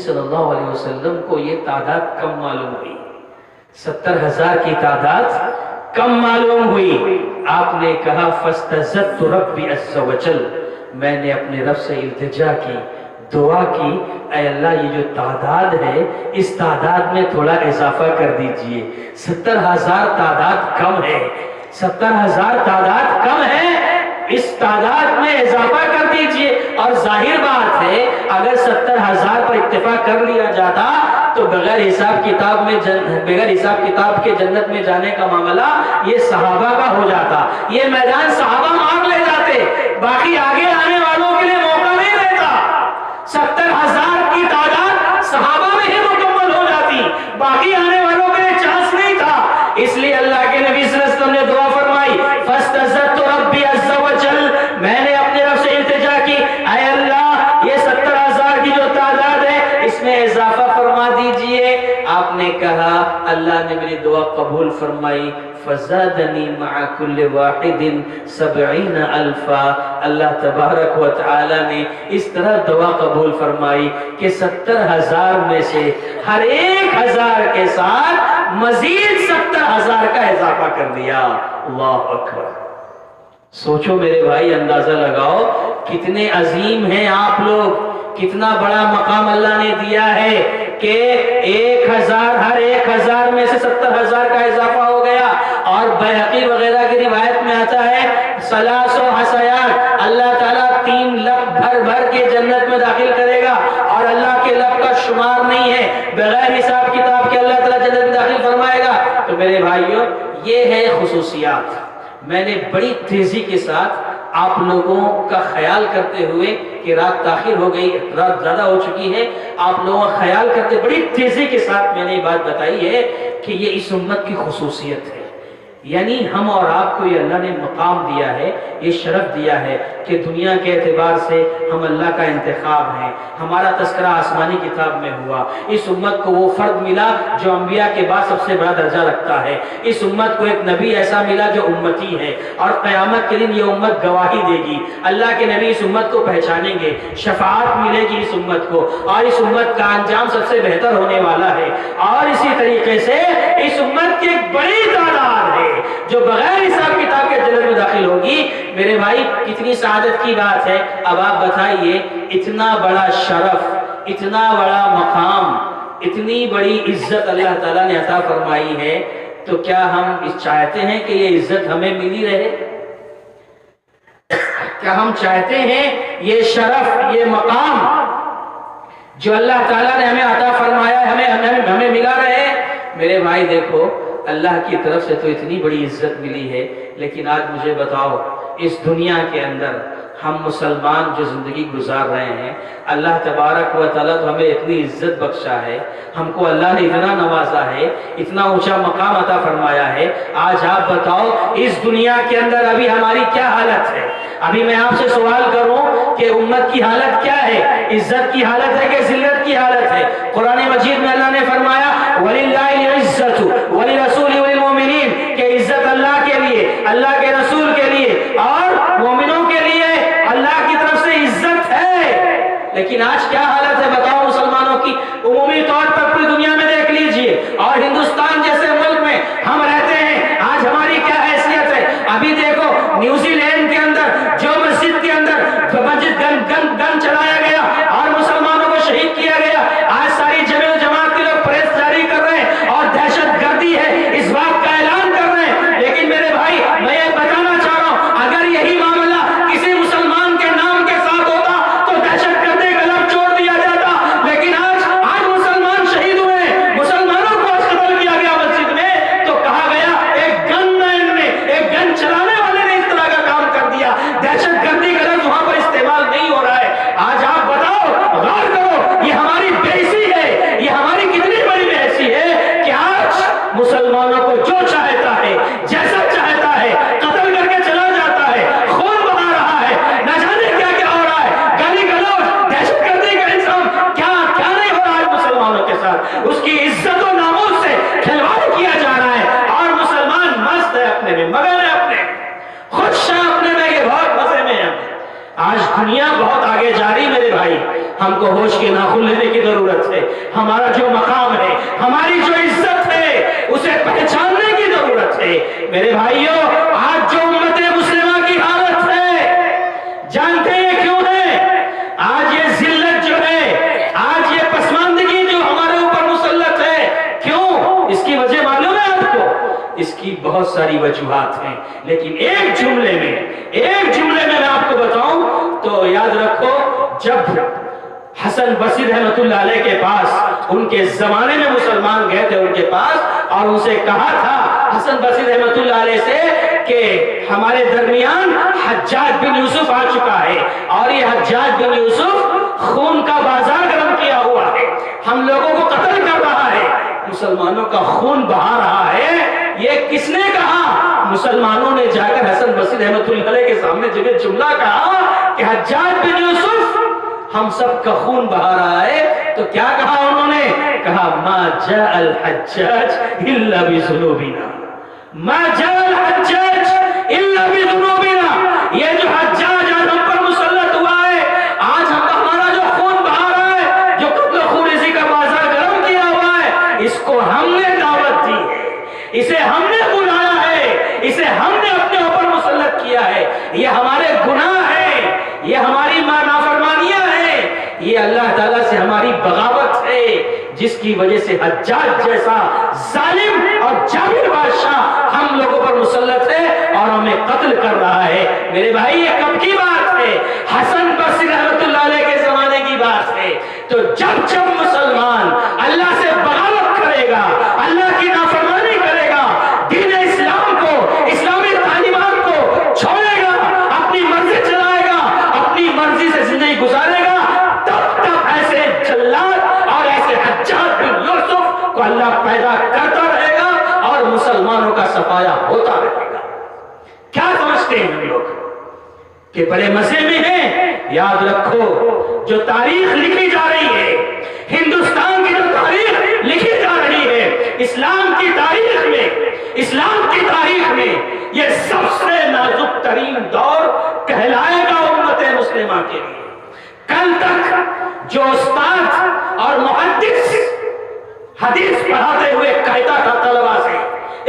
صلی اللہ علیہ وسلم کو یہ تعداد کم معلوم ہوئی، 70,000 کی تعداد کم معلوم ہوئی۔ آپ نے کہا فاستزدت ربی عز وجل، میں نے اپنے رب سے التجا کی، دعا کی، اے اللہ یہ جو تعداد ہے اس تعداد میں تھوڑا اضافہ کر دیجئے، 70,000 تعداد کم ہے، 70,000 تعداد کم ہے، اس تعداد میں اضافہ کر دیجئے۔ اور ظاہر بات ہے اگر 70,000 پر اکتفا کر لیا جاتا تو بغیر حساب کتاب کے جنت میں جانے کا معاملہ یہ صحابہ کا ہو جاتا، یہ میدان صحابہ مار لے جاتے، باقی آگے آنے والوں کے لیے موقع نہیں رہتا۔ 70,000 کی تعداد صحابہ میں ہی مکمل ہو جاتی، باقی آنے والوں کے لیے چانس نہیں تھا۔ اس لیے اللہ کے نبی صلی اللہ علیہ وسلم نے دعا فرمائی فاستزدت ربی عز وجل، میں نے اپنے رب سے التجا کی، اے اللہ یہ 70,000 کی جو تعداد ہے اس میں اضافہ فرما دیجئے۔ آپ نے کہا اللہ نے میری دعا قبول فرمائی، فزادنی مع کل واحد 70,000، اللہ تبارک و تعالی نے اس طرح دعا قبول فرمائی کہ 70,000 میں سے ہر 1,000 کے ساتھ مزید 70,000 کا اضافہ کر دیا۔ اللہ اکبر! سوچو میرے بھائی، اندازہ لگاؤ کتنے عظیم ہیں آپ لوگ، کتنا بڑا مقام اللہ نے دیا ہے کہ 1,000 ہر 1,000 میں سے 70,000 کا اضافہ ہو گیا۔ اور بیہقی وغیرہ کی روایت میں آتا ہے 300 حسیات، اللہ تعالیٰ 3 لب بھر بھر کے جنت میں داخل کرے گا، اور اللہ کے لب کا شمار نہیں ہے، بغیر حساب کتاب کے اللہ تعالیٰ جنت میں داخل فرمائے گا۔ تو میرے بھائیوں یہ ہے خصوصیات۔ میں نے بڑی تیزی کے ساتھ آپ لوگوں کا خیال کرتے ہوئے کہ رات تاخیر ہو گئی، رات زیادہ ہو چکی ہے، آپ لوگوں کا خیال کرتے بڑی تیزی کے ساتھ میں نے یہ بات بتائی ہے کہ یہ اس امت کی خصوصیت ہے۔ یعنی ہم اور آپ کو یہ اللہ نے مقام دیا ہے، یہ شرف دیا ہے کہ دنیا کے اعتبار سے ہم اللہ کا انتخاب ہیں، ہمارا تذکرہ آسمانی کتاب میں ہوا، اس امت کو وہ فرد ملا جو انبیاء کے بعد سب سے بڑا درجہ رکھتا ہے، اس امت کو ایک نبی ایسا ملا جو امتی ہے، اور قیامت کے دن یہ امت گواہی دے گی، اللہ کے نبی اس امت کو پہچانیں گے، شفاعت ملے گی اس امت کو، اور اس امت کا انجام سب سے بہتر ہونے والا ہے۔ اور اسی طریقے سے اس امت کی ایک بڑی تعداد ہے جو بغیر حساب کتاب کے جنت میں داخل ہوگی۔ میرے بھائی کتنی سعادت کی بات ہے۔ اب آپ بتائیے اتنا بڑا شرف، اتنا بڑا مقام، اتنی بڑی عزت اللہ تعالیٰ نے عطا فرمائی ہے، تو کیا ہم چاہتے ہیں کہ یہ عزت ہمیں ملی رہے؟ کیا ہم چاہتے ہیں یہ شرف، یہ مقام جو اللہ تعالیٰ نے ہمیں عطا فرمایا ہے ہمیں ملا رہے؟ میرے بھائی دیکھو، اللہ کی طرف سے تو اتنی بڑی عزت ملی ہے، لیکن آج مجھے بتاؤ اس دنیا کے اندر ہم مسلمان جو زندگی گزار رہے ہیں، اللہ تبارک و تعالیٰ تو ہمیں اتنی عزت بخشا ہے، ہم کو اللہ نے اتنا نوازا ہے، اتنا اونچا مقام عطا فرمایا ہے۔ آج آپ بتاؤ اس دنیا کے اندر ابھی ہماری کیا حالت ہے؟ ابھی میں آپ سے سوال کروں کہ امت کی حالت کیا ہے؟ عزت کی حالت ہے کہ ذلت کی حالت ہے؟ قرآن مجید میں اللہ نے فرمایا وَلِلَّهِ الْعِزَّةُ وَلِرَسُولِهِ وَلِلْمُؤْمِنِينَ، کہ عزت اللہ کے لیے، اللہ کے رسول کے لیے اور مومنوں کے لیے اللہ کی طرف سے عزت ہے۔ لیکن آج کیا حالت ہے بتاؤ مسلمانوں کی؟ عمومی طور پر پوری دنیا میں دیکھ لیجئے، اور ہندوستان جیسے ملک میں ہم رہتے ہیں، آج ہماری کیا حیثیت ہے؟ ابھی دیکھو نیوزی لینڈ کے اندر جو مسجد کے اندر مسجد گن چلایا گیا اور مسلمانوں کو شہید کیا گیا، آج ساری جماعت کے لوگ پریس جاری کر رہے ہیں اور دہشت گردی ہے اس بات کا اعلان کر رہے ہیں۔ لیکن میرے بھائی میں یہ بتانا چاہ رہا ہوں، اگر یہی معاملہ کسی مسلمان کے نام کے ساتھ ہوتا تو دہشت گردی کا لفظ چھوڑ دیا جاتا، لیکن آج مسلمان شہید ہوئے، مسلمانوں کو آج قتل کیا گیا مسجد میں، تو کہا گیا ایک گن مین نے، ایک گن چلانے والے نے اس طرح کا کام کر دیا، دہشت گردی کا لفظ وہاں پر استعمال نہیں ہو رہا ہے۔ آج آپ بتاؤ، غور کرو، یہ ہماری بے حسی ہے، یہ ہماری کتنی بڑی بے حسی ہے کہ آج مسلمانوں کو جو چاہتا ہے، جیسا چاہتا ہے قتل کر کے چلا جاتا ہے، خون بہا رہا ہے، نہ جانے کیا کیا ہو رہا ہے، گالی گلوچ، دہشت گردی کا الزام، کیا کیا نہیں ہو رہا ہے مسلمانوں کے ساتھ، اس کی عزت و ناموس سے کھلواڑ کیا جا رہا ہے، اور مسلمان مست ہے اپنے میں، مگن ہے اپنے، خوش ہے اپنے میں کہ بہت مزے میں ہیں۔ آج دنیا بہت آگے جا رہی میرے بھائی، ہم کو ہوش کے ناخن لینے کی ضرورت ہے. ہمارا جو مقام ہے، ہماری جو عزت ہے، اسے پہچاننے کی ضرورت ہے. میرے بھائیوں، آج جو امت مسلمہ کی حالت ہے، جانتے ہیں کیوں ہے؟ آج یہ ذلت جو ہے، آج یہ پسماندگی جو ہمارے اوپر مسلط ہے، کیوں؟ اس کی وجہ معلوم ہے آپ کو؟ اس کی بہت ساری وجوہات ہیں، لیکن ایک جملے میں آپ کو بتاؤں تو یاد رکھو، جب حسن بصری رحمت اللہ علیہ کے پاس، ان کے زمانے میں مسلمان گئے تھے ان کے پاس اور ان سے کہا تھا حسن بصری رحمت اللہ علیہ سے کہ ہمارے درمیان حجاج بن یوسف آ چکا ہے اور یہ حجاج بن یوسف خون کا بازار گرم کیا ہوا ہے، ہم لوگوں کو قتل کر رہا ہے، مسلمانوں کا خون بہا رہا ہے. یہ کس نے کہا؟ مسلمانوں نے جا کر حسن بصری رحمت اللہ علیہ کے سامنے جب یہ جملہ کہا کہ حجاج بن یوسف ہم سب کا خون بہا رہا ہے، تو کیا کہا انہوں نے؟ کہا ما جاء الحجاج الا بذنوبنا، ما جاء الحجاج الا بذنوبنا. یہ جو حجاج آج ہم پر مسلط ہوا ہے، آج ہمارا جو خون بہا رہا ہے، جو قتل خونریزی کا بازار گرم کیا ہوا ہے، اس کو ہم نے دعوت دی ہے، اسے ہم نے بلایا ہے، اسے ہم نے اپنے اوپر مسلط کیا ہے. یہ ہمارے گناہ ہے، یہ ہماری نافرمانیاں ہیں، یہ اللہ تعالیٰ سے ہماری بغاوت ہے، جس کی وجہ سے حجاج جیسا ظالم اور جابر بادشاہ ہم لوگوں پر مسلط ہے اور ہمیں قتل کر رہا ہے. میرے بھائی، یہ کب کی بات ہے؟ حسن بصری رحمت اللہ علیہ کے زمانے کی بات ہے. تو جب مسلمان اللہ سے بغاوت کرے گا، اللہ کی نافرمانی کرے گا، دین اسلام کو، اسلامی تعلیمات کو چھوڑے گا، اپنی مرضی چلائے گا، اپنی مرضی سے زندگی گزارے گا، تب ایسے جلاد اور ایسے حجاج بن یوسف کو اللہ پیدا کرتا رہے گا اور مسلمانوں کا صفایا ہوتا رہے گا. کیا سمجھتے ہیں ہم لوگ کہ بڑے مزے میں ہیں؟ یاد رکھو، جو تاریخ لکھی جا رہی ہے، ہندوستان کی جو تاریخ لکھی جا رہی ہے، اسلام کی تاریخ میں یہ سب سے نازک ترین دور کہلائے گا امت مسلمہ کے لیے. کل تک جو استاد اور محدث حدیث پڑھاتے ہوئے کہتا تھا طلبہ سے،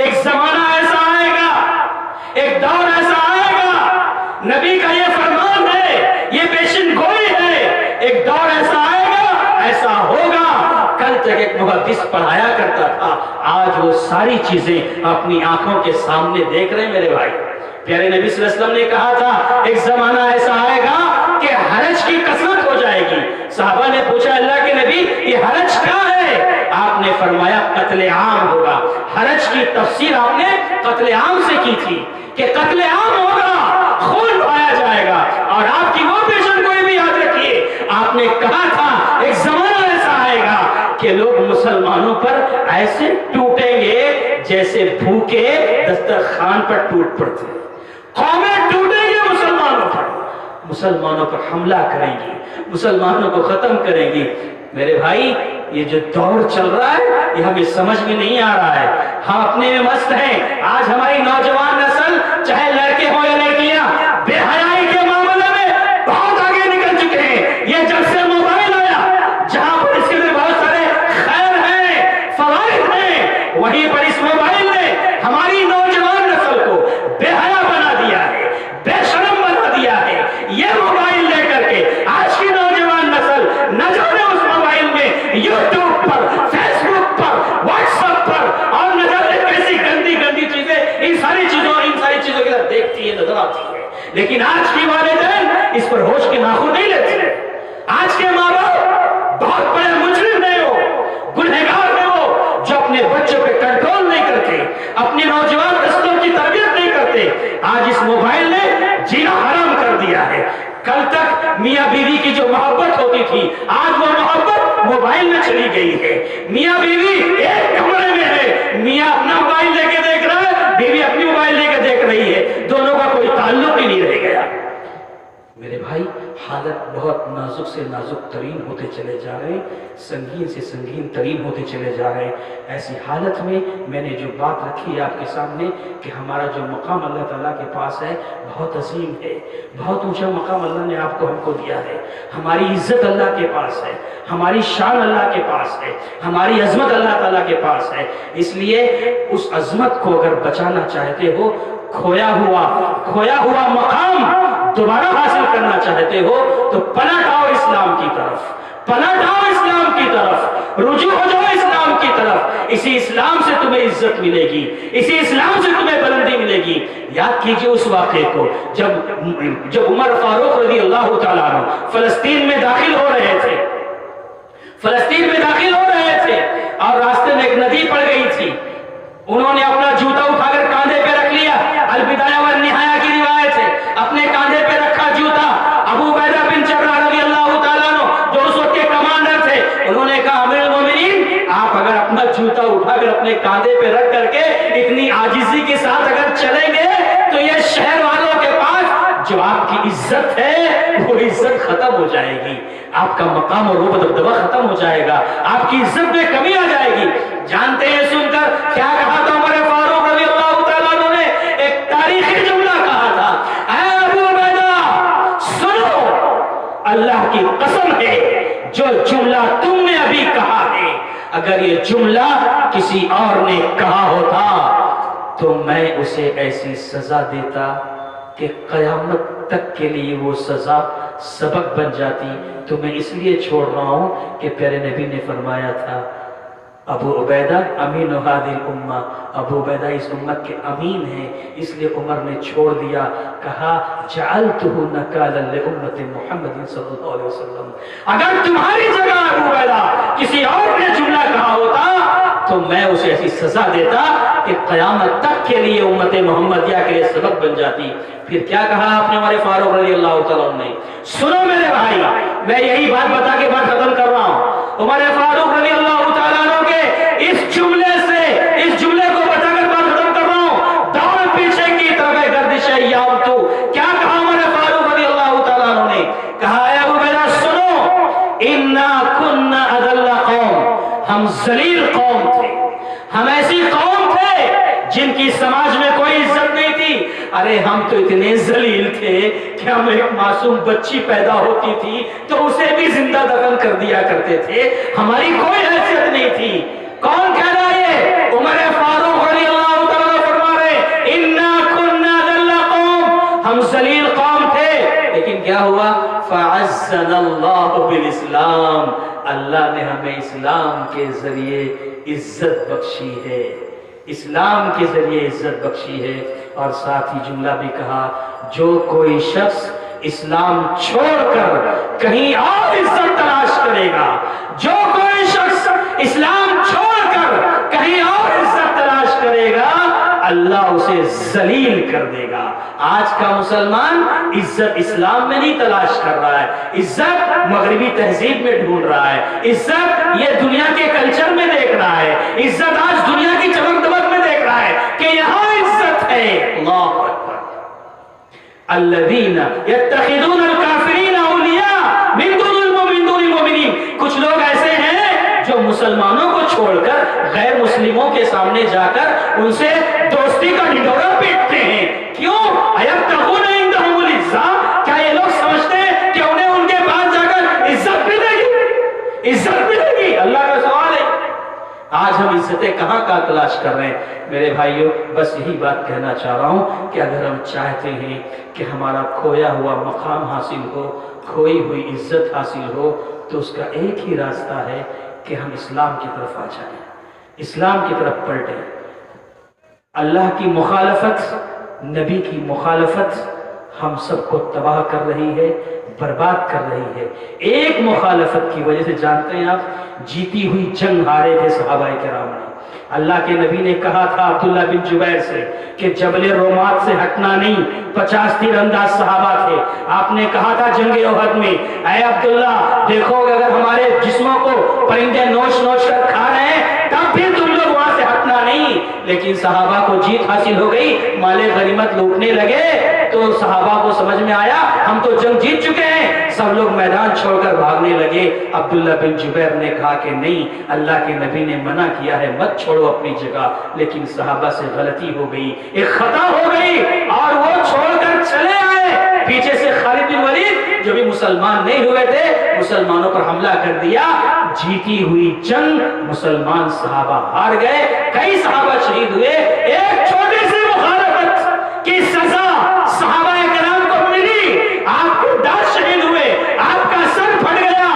ایک زمانہ ایسا آئے گا، ایک دور ایسا آئے گا، نبی کا یہ فرمان ہے، یہ پیشن گوئی ہے، ایک دور ایسا آئے گا، ایسا ہوگا. کل تک ایک محدث پڑھایا کرتا تھا، آج وہ ساری چیزیں اپنی آنکھوں کے سامنے دیکھ رہے ہیں. میرے بھائی، پیارے نبی صلی اللہ علیہ وسلم نے کہا تھا ایک زمانہ ایسا آئے گا کہ حرج کی کثرت ہو جائے گی. صحابہ نے پوچھا اللہ کے نبی یہ حرج کیا ہے؟ آپ نے فرمایا قتل عام ہوگا. حرج کی تفسیر آپ نے قتل عام سے کی تھی کہ قتل عام ہوگا، خون بہایا جائے گا. اور آپ کی وہ پیشن گوئی بھی یاد رکھیے، آپ نے کہا تھا ایک زمانہ ایسا آئے گا کہ لوگ مسلمانوں پر ایسے ٹوٹیں گے جیسے بھوکے دسترخوان پر ٹوٹ پڑتے. قومیں ٹوٹیں گے مسلمانوں پر حملہ کریں گی، مسلمانوں کو ختم کریں گی. میرے بھائی، یہ جو دور چل رہا ہے یہ ہمیں سمجھ میں نہیں آ رہا ہے. ہم اپنے میں مست ہیں. آج ہماری نوجوان نسل، چاہے لڑکے ہوں یا لڑکیاں، بے حیائی کے معاملے میں بہت آگے نکل چکے ہیں. یہ جب سے موبائل آیا، جہاں پر اس کے لیے بہت سارے خیر ہیں، فوائد ہیں، وہیں پر اس موبائل نے ہماری نوجوان نسل کو بے حیا بنا دیا ہے، بے شرم بنا دیا ہے. یہ موبائل لے کر کے آج کی نوجوان نسل نہ جانے اس موبائل میں یوٹیوب پر، فیس بک پر، واٹس ایپ پر اور نہ جانے کیسی گندی گندی چیزیں ان ساری چیزوں کے ساتھ دیکھتی ہے، نظر آتی ہے. لیکن آج کی والدین اس پر ہوش کے ناخن نہیں لیتے. آج کے ماں باپ بہت بڑے مجرم ہیں، وہ گنہگار ہیں، وہ جو اپنے بچوں پہ کنٹرول نہیں کرتے، اپنی نوجوان نسلوں کی تربیت نہیں کرتے. آج اس موبائل نے جینا حرام کر دیا ہے. کل تک میاں بیوی کی جو محبت ہوتی تھی، آج وہ محبت موبائل میں چلی گئی ہے. میاں بیوی ایک کمرے میں ہے، میاں اپنا موبائل لے کے دیکھ رہا ہے، بیوی اپنی موبائل لے کے دیکھ رہی ہے، دونوں کا کوئی تعلق ہی نہیں رہ گیا. میرے بھائی حالت بہت نازک سے نازک ترین ہوتے چلے جا رہے ہیں، سنگین سے سنگین ترین ہوتے چلے جا رہے ہیں۔ ایسی حالت میں میں نے جو بات رکھی ہے آپ کے سامنے کہ ہمارا جو مقام اللہ تعالیٰ کے پاس ہے بہت عظیم ہے، بہت اونچا مقام اللہ نے آپ کو ہم کو دیا ہے۔ ہماری عزت اللہ کے پاس ہے، ہماری شان اللہ کے پاس ہے، ہماری عظمت اللہ تعالیٰ کے پاس ہے۔ اس لیے اس عظمت کو اگر بچانا چاہتے ہو، کھویا ہوا مقام دوبارہ حاصل کرنا چاہتے ہو تو پلٹ آؤ اسلام کی طرف، پلٹ آؤ اسلام کی طرف، رجوع ہو جاؤ اسلام کی طرف۔ اسی اسلام سے تمہیں عزت ملے گی، اسی اسلام سے تمہیں بلندی ملے گی۔ یاد کیجئے اس واقعے کو جب عمر فاروق رضی اللہ تعالیٰ عنہ فلسطین میں داخل ہو رہے تھے، فلسطین میں داخل ہو رہے تھے اور راستے میں ایک ندی پڑ گئی تھی، انہوں نے اپنا جوتا اٹھا کر کاندھے پہ رکھ لیا۔ البدایہ والنہایہ کی روایت ہے، اپنے کاندھے پہ رکھا جوتا۔ ابو عبیدہ بن جراح رضی اللہ تعالیٰ عنہ جو اس وقت کے کمانڈر تھے، انہوں نے کہا امیر المومنین آپ اگر اپنا جوتا اٹھا کر اپنے کاندھے پہ رکھ کر کے اتنی عاجزی کے ساتھ اگر چلیں گے تو یہ شہر والوں کے پاس جو آپ کی عزت ہے وہ عزت ختم ہو جائے گی، آپ کا مقام اور رتبہ دبدبہ ختم ہو جائے گا، آپ کی عزت میں کمی آ جائے گی۔ جانتے ہیں سن کر کیا کہا تھا عمر فاروق رضی اللہ تعالیٰ عنہ نے؟ ایک تاریخی جملہ کہا تھا، اے ابو عبیدہ سنو، اللہ کی قسم ہے جو جملہ تم نے ابھی کہا ہے اگر یہ جملہ کسی اور نے کہا ہوتا تو میں اسے ایسی سزا دیتا کہ قیامت تک کے لیے وہ سزا سبق بن جاتی۔ تو میں اس لیے چھوڑ رہا ہوں کہ پیارے نبی نے فرمایا تھا ابو عبیدہ امین هذه الامہ، ابو عبیدہ اس امت کے امین ہیں، اس لیے عمر نے چھوڑ دیا، کہا جعلتہ نکالا لامت محمد صلی اللہ علیہ وسلم۔ اگر تمہاری جگہ ابو عبیدہ کسی اور نے جملہ کہا ہوتا تو میں اسے ایسی سزا دیتا کہ قیامت تک کے لیے امت محمدیہ کے لیے سبق بن جاتی۔ پھر کیا کہا آپ نے ہمارے فاروق رضی اللہ تعالیٰ عنہ نے؟ سنو میرے بھائی، میں یہی بات بتا کے بات ختم کر رہا ہوں۔ عمر فاروق رضی اللہ تعالیٰ عنہ کے اس جملے سے، اس جملے کو بتا کر بات ختم کر رہا ہوں۔ دوڑ پیچھے کی طرف گردش ایام تو کیا کہا عمر فاروق رضی اللہ تعالیٰ عنہ نے؟ کہا اے ابو عبیدہ سنو، انا کنا اذل قوم، ہم ذلیل قوم تھے، ہم ایسی قوم تھے جن کی سماج میں کوئی عزت نہیں تھی۔ ارے ہم تو اتنے ذلیل تھے کہ ہم ایک معصوم بچی پیدا ہوتی تھی تو اسے بھی زندہ دفن کر دیا کرتے تھے، ہماری کوئی حیثیت نہیں تھی۔ کون کہہ رہا ہے؟ عمر فاروق رضی اللہ تعالیٰ فرما رہے انا کنا ذل قوم، ہم ذلیل قوم تھے، لیکن کیا ہوا؟ فعزنا اللہ بالاسلام، اللہ نے ہمیں اسلام کے ذریعے عزت بخشی ہے، اسلام کے ذریعے عزت بخشی ہے۔ اور ساتھ ہی جملہ بھی کہا جو کوئی شخص اسلام چھوڑ کر کہیں اور عزت تلاش کرے گا، جو کوئی شخص اسلام چھوڑ کر کہیں اور عزت تلاش کرے گا اللہ اسے ذلیل کر دے گا۔ آج کا مسلمان عزت اسلام میں نہیں تلاش کر رہا ہے، عزت مغربی تہذیب میں ڈھونڈ رہا ہے، عزت یہ دنیا کے کلچر میں دیکھ رہا ہے، عزت آج دنیا کی چمک دمک میں دیکھ رہا ہے کہ یہاں عزت ہے۔ اللہ اکبر، الذین یتخذون الکافرین اولیاء من دون المؤمنین، کچھ لوگ ایسے ہیں جو مسلمانوں کو چھوڑ کر غیر مسلموں کے سامنے جا کر ان سے دوستی کا ڈھنڈورا پیٹتے ہیں۔ کیوں؟ ایبتغون عندہم العزہ، کیا یہ لوگ سمجھتے ہیں کہ انہیں ان کے پاس جا کر عزت ملے گی؟ عزت ملے گی؟ اللہ کا سوال ہے۔ آج ہم عزتیں کہاں کا تلاش کر رہے ہیں؟ میرے بھائیوں بس یہی بات کہنا چاہ رہا ہوں کہ اگر ہم چاہتے ہیں کہ ہمارا کھویا ہوا مقام حاصل ہو، کھوئی ہوئی عزت حاصل ہو، تو اس کا ایک ہی راستہ ہے کہ ہم اسلام کی طرف آ جائیں، اسلام کی طرف پلٹیں۔ اللہ کی مخالفت، نبی کی مخالفت ہم سب کو تباہ کر رہی ہے، برباد کر رہی ہے۔ ایک مخالفت کی وجہ سے جانتے ہیں آپ جیتی ہوئی جنگ ہارے تھے صحابہ کرام نے۔ اللہ کے نبی نے کہا تھا عبداللہ بن جبیر سے کہ جبل رومات سے ہٹنا نہیں، 50 تیر انداز صحابہ تھے۔ آپ نے کہا تھا جنگ احد میں اے عبداللہ دیکھو اگر ہمارے جسموں کو پرندے نوچ نوچ کر کھا رہے ہیں تب بھی تم لوگ وہاں سے ہٹنا نہیں۔ لیکن صحابہ کو جیت حاصل ہو گئی، مال غنیمت لوٹنے لگے، تو صحابہ کو سمجھ میں آیا ہم تو جنگ جیت چکے ہیں، سب لوگ میدان چھوڑ کر بھاگنے لگے۔ عبداللہ بن جبیر نے کہا کہ نہیں، اللہ کے نبی نے منع کیا ہے مت چھوڑو اپنی جگہ، لیکن صحابہ سے غلطی ہو گئی، ایک خطا ہو گئی اور وہ چھوڑ کر چلے آئے۔ پیچھے سے خالد بن ولید جو بھی مسلمان نہیں ہوئے تھے، مسلمانوں پر حملہ کر دیا، جیتی ہوئی جنگ مسلمان صحابہ ہار گئے، کئی صحابہ شہید ہوئے۔ ایک چھوٹی سی مخالفت کی سزا صحابہ کرام کو ملی، آپ کو 10 شہید ہوئے، آپ کا سر پھٹ گیا،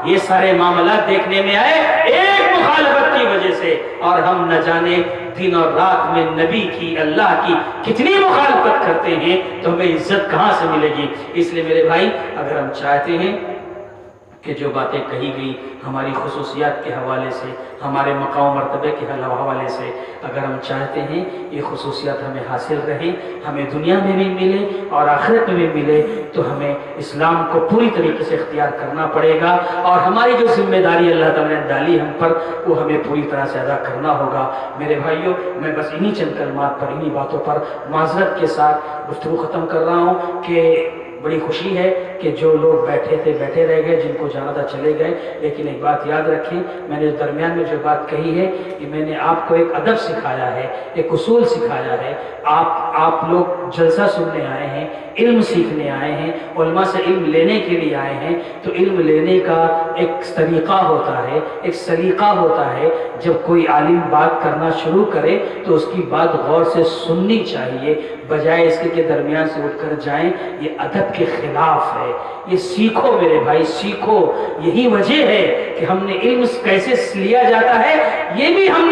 یہ سارے معاملات دیکھنے میں آئے ایک مخالفت کی وجہ سے۔ اور ہم نہ جانے دن اور رات میں نبی کی، اللہ کی کتنی مخالفت کرتے ہیں، تو ہمیں عزت کہاں سے ملے گی؟ اس لیے میرے بھائی، اگر ہم چاہتے ہیں کہ جو باتیں کہی گئی ہماری خصوصیات کے حوالے سے، ہمارے مقام و مرتبے کے حوالے سے، اگر ہم چاہتے ہیں یہ خصوصیات ہمیں حاصل رہیں، ہمیں دنیا میں بھی ملے اور آخرت میں بھی ملے، تو ہمیں اسلام کو پوری طریقے سے اختیار کرنا پڑے گا، اور ہماری جو ذمہ داری اللہ تعالیٰ نے ڈالی ہم پر، وہ ہمیں پوری طرح سے ادا کرنا ہوگا۔ میرے بھائیوں، میں بس انہی چند کلمات پر، انہی باتوں پر معذرت کے ساتھ گفتگو ختم کر رہا ہوں کہ بڑی خوشی ہے کہ جو لوگ بیٹھے تھے بیٹھے رہ گئے، جن کو جانا تھا چلے گئے، لیکن ایک بات یاد رکھیں، میں نے درمیان میں جو بات کہی ہے کہ میں نے آپ کو ایک ادب سکھایا ہے، ایک اصول سکھایا ہے۔ آپ لوگ جلسہ سننے آئے ہیں، علم سیکھنے آئے ہیں، علماء سے علم لینے کے لیے آئے ہیں، تو علم لینے کا ایک طریقہ ہوتا ہے، ایک سلیقہ ہوتا ہے۔ جب کوئی عالم بات کرنا شروع کرے تو اس کی بات غور سے سننی چاہیے، بجائے اس کے کہ درمیان سے اٹھ کر جائیں، یہ ادب کے خلاف ہے۔ یہ سیکھو میرے بھائی، سیکھو، یہی وجہ ہے کہ ہم نے علم کیسے لیا جاتا ہے یہ بھی ہم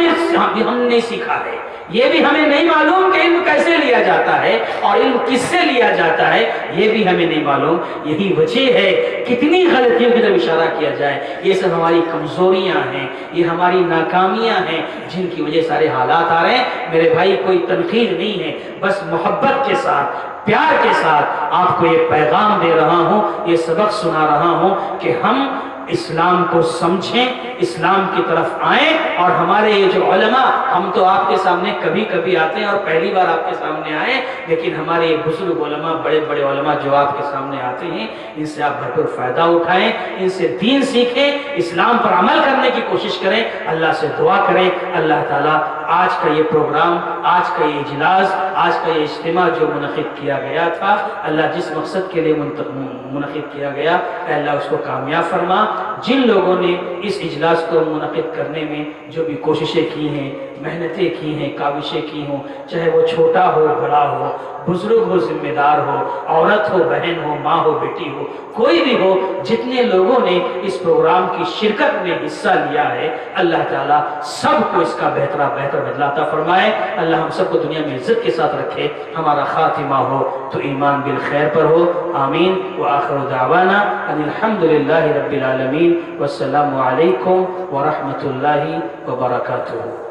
نے سیکھا ہے، یہ بھی ہمیں نہیں معلوم کہ علم کیسے لیا جاتا ہے اور علم کس سے لیا جاتا ہے، یہ بھی ہمیں نہیں معلوم۔ یہی وجہ ہے کتنی غلطیوں کی طرف اشارہ کیا جائے، یہ سب ہماری کمزوریاں ہیں، یہ ہماری ناکامیاں ہیں جن کی وجہ سارے حالات آ رہے ہیں۔ میرے بھائی، کوئی تنقید نہیں ہے، بس محبت کے ساتھ، پیار کے ساتھ آپ کو یہ پیغام دے رہا ہوں، یہ سبق سنا رہا ہوں کہ ہم اسلام کو سمجھیں، اسلام کی طرف آئیں، اور ہمارے یہ جو علماء، ہم تو آپ کے سامنے کبھی کبھی آتے ہیں اور پہلی بار آپ کے سامنے آئے، لیکن ہمارے یہ بزرگ علماء، بڑے بڑے علماء جو آپ کے سامنے آتے ہیں، ان سے آپ بھرپور فائدہ اٹھائیں، ان سے دین سیکھیں، اسلام پر عمل کرنے کی کوشش کریں، اللہ سے دعا کریں اللہ تعالیٰ آج کا یہ پروگرام، آج کا یہ اجلاس، آج کا یہ اجتماع جو منعقد کیا گیا تھا، اللہ جس مقصد کے لیے منعقد کیا گیا، اے اللہ اس کو کامیاب فرما۔ جن لوگوں نے اس اجلاس کو منعقد کرنے میں جو بھی کوششیں کی ہیں، محنتیں کی ہیں، کاوشیں کی ہوں، چاہے وہ چھوٹا ہو بڑا ہو، بزرگ ہو ذمہ دار ہو، عورت ہو بہن ہو، ماں ہو بیٹی ہو، کوئی بھی ہو، جتنے لوگوں نے اس پروگرام کی شرکت میں حصہ لیا ہے، اللہ تعالیٰ سب کو اس کا بہتر بدلہ عطا فرمائے۔ اللہ ہم سب کو دنیا میں عزت کے ساتھ رکھے، ہمارا خاتمہ ہو تو ایمان بالخیر پر ہو، آمین۔ وآخر دعوانا ان الحمدللہ رب العالمین، والسلام علیکم ورحمۃ اللہ وبرکاتہ۔